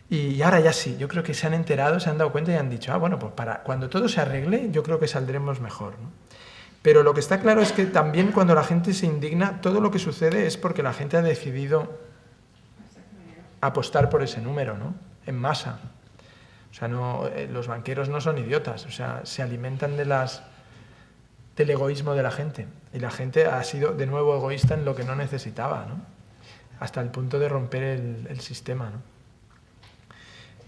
Y ahora ya sí, yo creo que se han enterado, se han dado cuenta y han dicho, bueno, pues cuando todo se arregle, yo creo que saldremos mejor, ¿no? Pero lo que está claro es que también cuando la gente se indigna, todo lo que sucede es porque la gente ha decidido apostar por ese número, ¿no? En masa. O sea, los banqueros no son idiotas, o sea, se alimentan del egoísmo de la gente. Y la gente ha sido de nuevo egoísta en lo que no necesitaba, ¿no? Hasta el punto de romper el sistema, ¿no?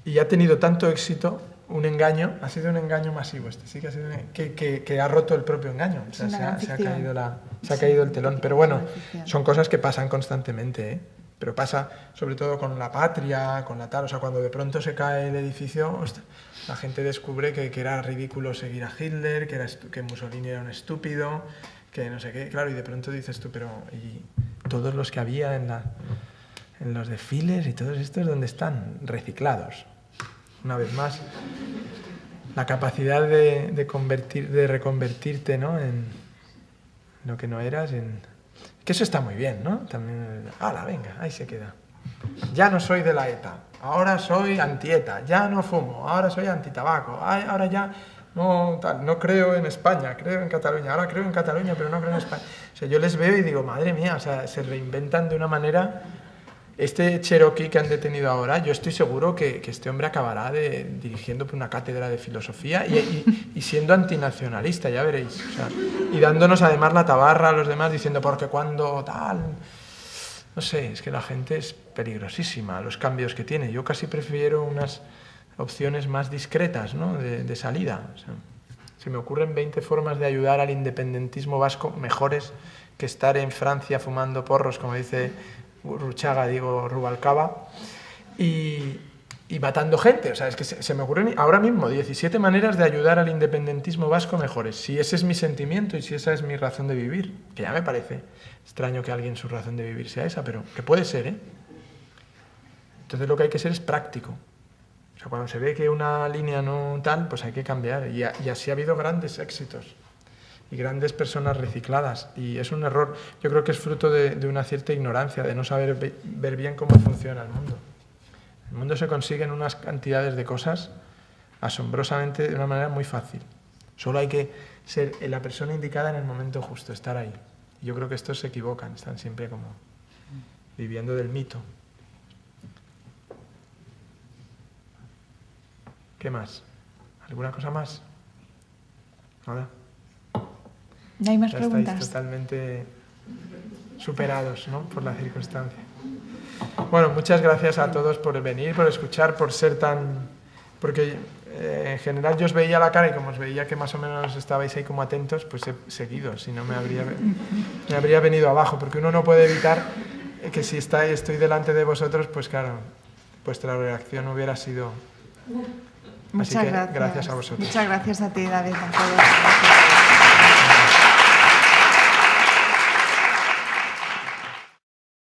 Y ha tenido tanto éxito... Un engaño, ha sido un engaño masivo sí que ha sido que ha roto el propio engaño, o sea, se ha caído el telón, pero bueno, son cosas que pasan constantemente, pero pasa sobre todo con la patria, con la tal, o sea, cuando de pronto se cae el edificio, la gente descubre que era ridículo seguir a Hitler, que Mussolini era un estúpido, que no sé qué, claro, y de pronto dices tú, pero ¿y todos los que había en los desfiles y todos estos dónde están? Reciclados. Una vez más, la capacidad de reconvertirte, ¿no? En lo que no eras, que eso está muy bien, ¿no? También, venga, ahí se queda. Ya no soy de la ETA, ahora soy anti-ETA, ya no fumo, ahora soy anti-tabaco, ahora ya no creo en España, creo en Cataluña, ahora creo en Cataluña, pero no creo en España. O sea, yo les veo y digo, madre mía, o sea, se reinventan de una manera... Este Cherokee que han detenido ahora, yo estoy seguro que este hombre acabará dirigiendo una cátedra de filosofía y siendo antinacionalista, ya veréis. O sea, y dándonos además la tabarra a los demás diciendo, porque cuando tal... No sé, es que la gente es peligrosísima, los cambios que tiene. Yo casi prefiero unas opciones más discretas, ¿no? de salida. O sea, se me ocurren 20 formas de ayudar al independentismo vasco mejores que estar en Francia fumando porros, como dice... Rubalcaba, y y matando gente. O sea, es que se me ocurren ahora mismo 17 maneras de ayudar al independentismo vasco mejores. Si ese es mi sentimiento y si esa es mi razón de vivir, que ya me parece extraño que alguien su razón de vivir sea esa, pero que puede ser, ¿eh? Entonces lo que hay que ser es práctico. O sea, cuando se ve que una línea no tal, pues hay que cambiar. Y así ha habido grandes éxitos y grandes personas recicladas. Y es un error, yo creo que es fruto de una cierta ignorancia, de no saber ver bien cómo funciona el mundo. El mundo se consigue en unas cantidades de cosas asombrosamente de una manera muy fácil. Solo hay que ser la persona indicada en el momento justo, estar ahí. Y yo creo que estos se equivocan, están siempre como viviendo del mito. ¿Qué más? ¿Alguna cosa más? Nada. ¿No hay más Ya preguntas? estáis totalmente superados, ¿no?, por la circunstancia. Bueno, muchas gracias a todos por venir, por escuchar, por ser tan... Porque en general yo os veía la cara y como os veía que más o menos estabais ahí como atentos, pues he seguido, si no me habría venido abajo, porque uno no puede evitar que si estoy delante de vosotros, pues claro, vuestra reacción hubiera sido... Así Muchas que gracias. gracias a vosotros. Muchas gracias a ti, David, a todos.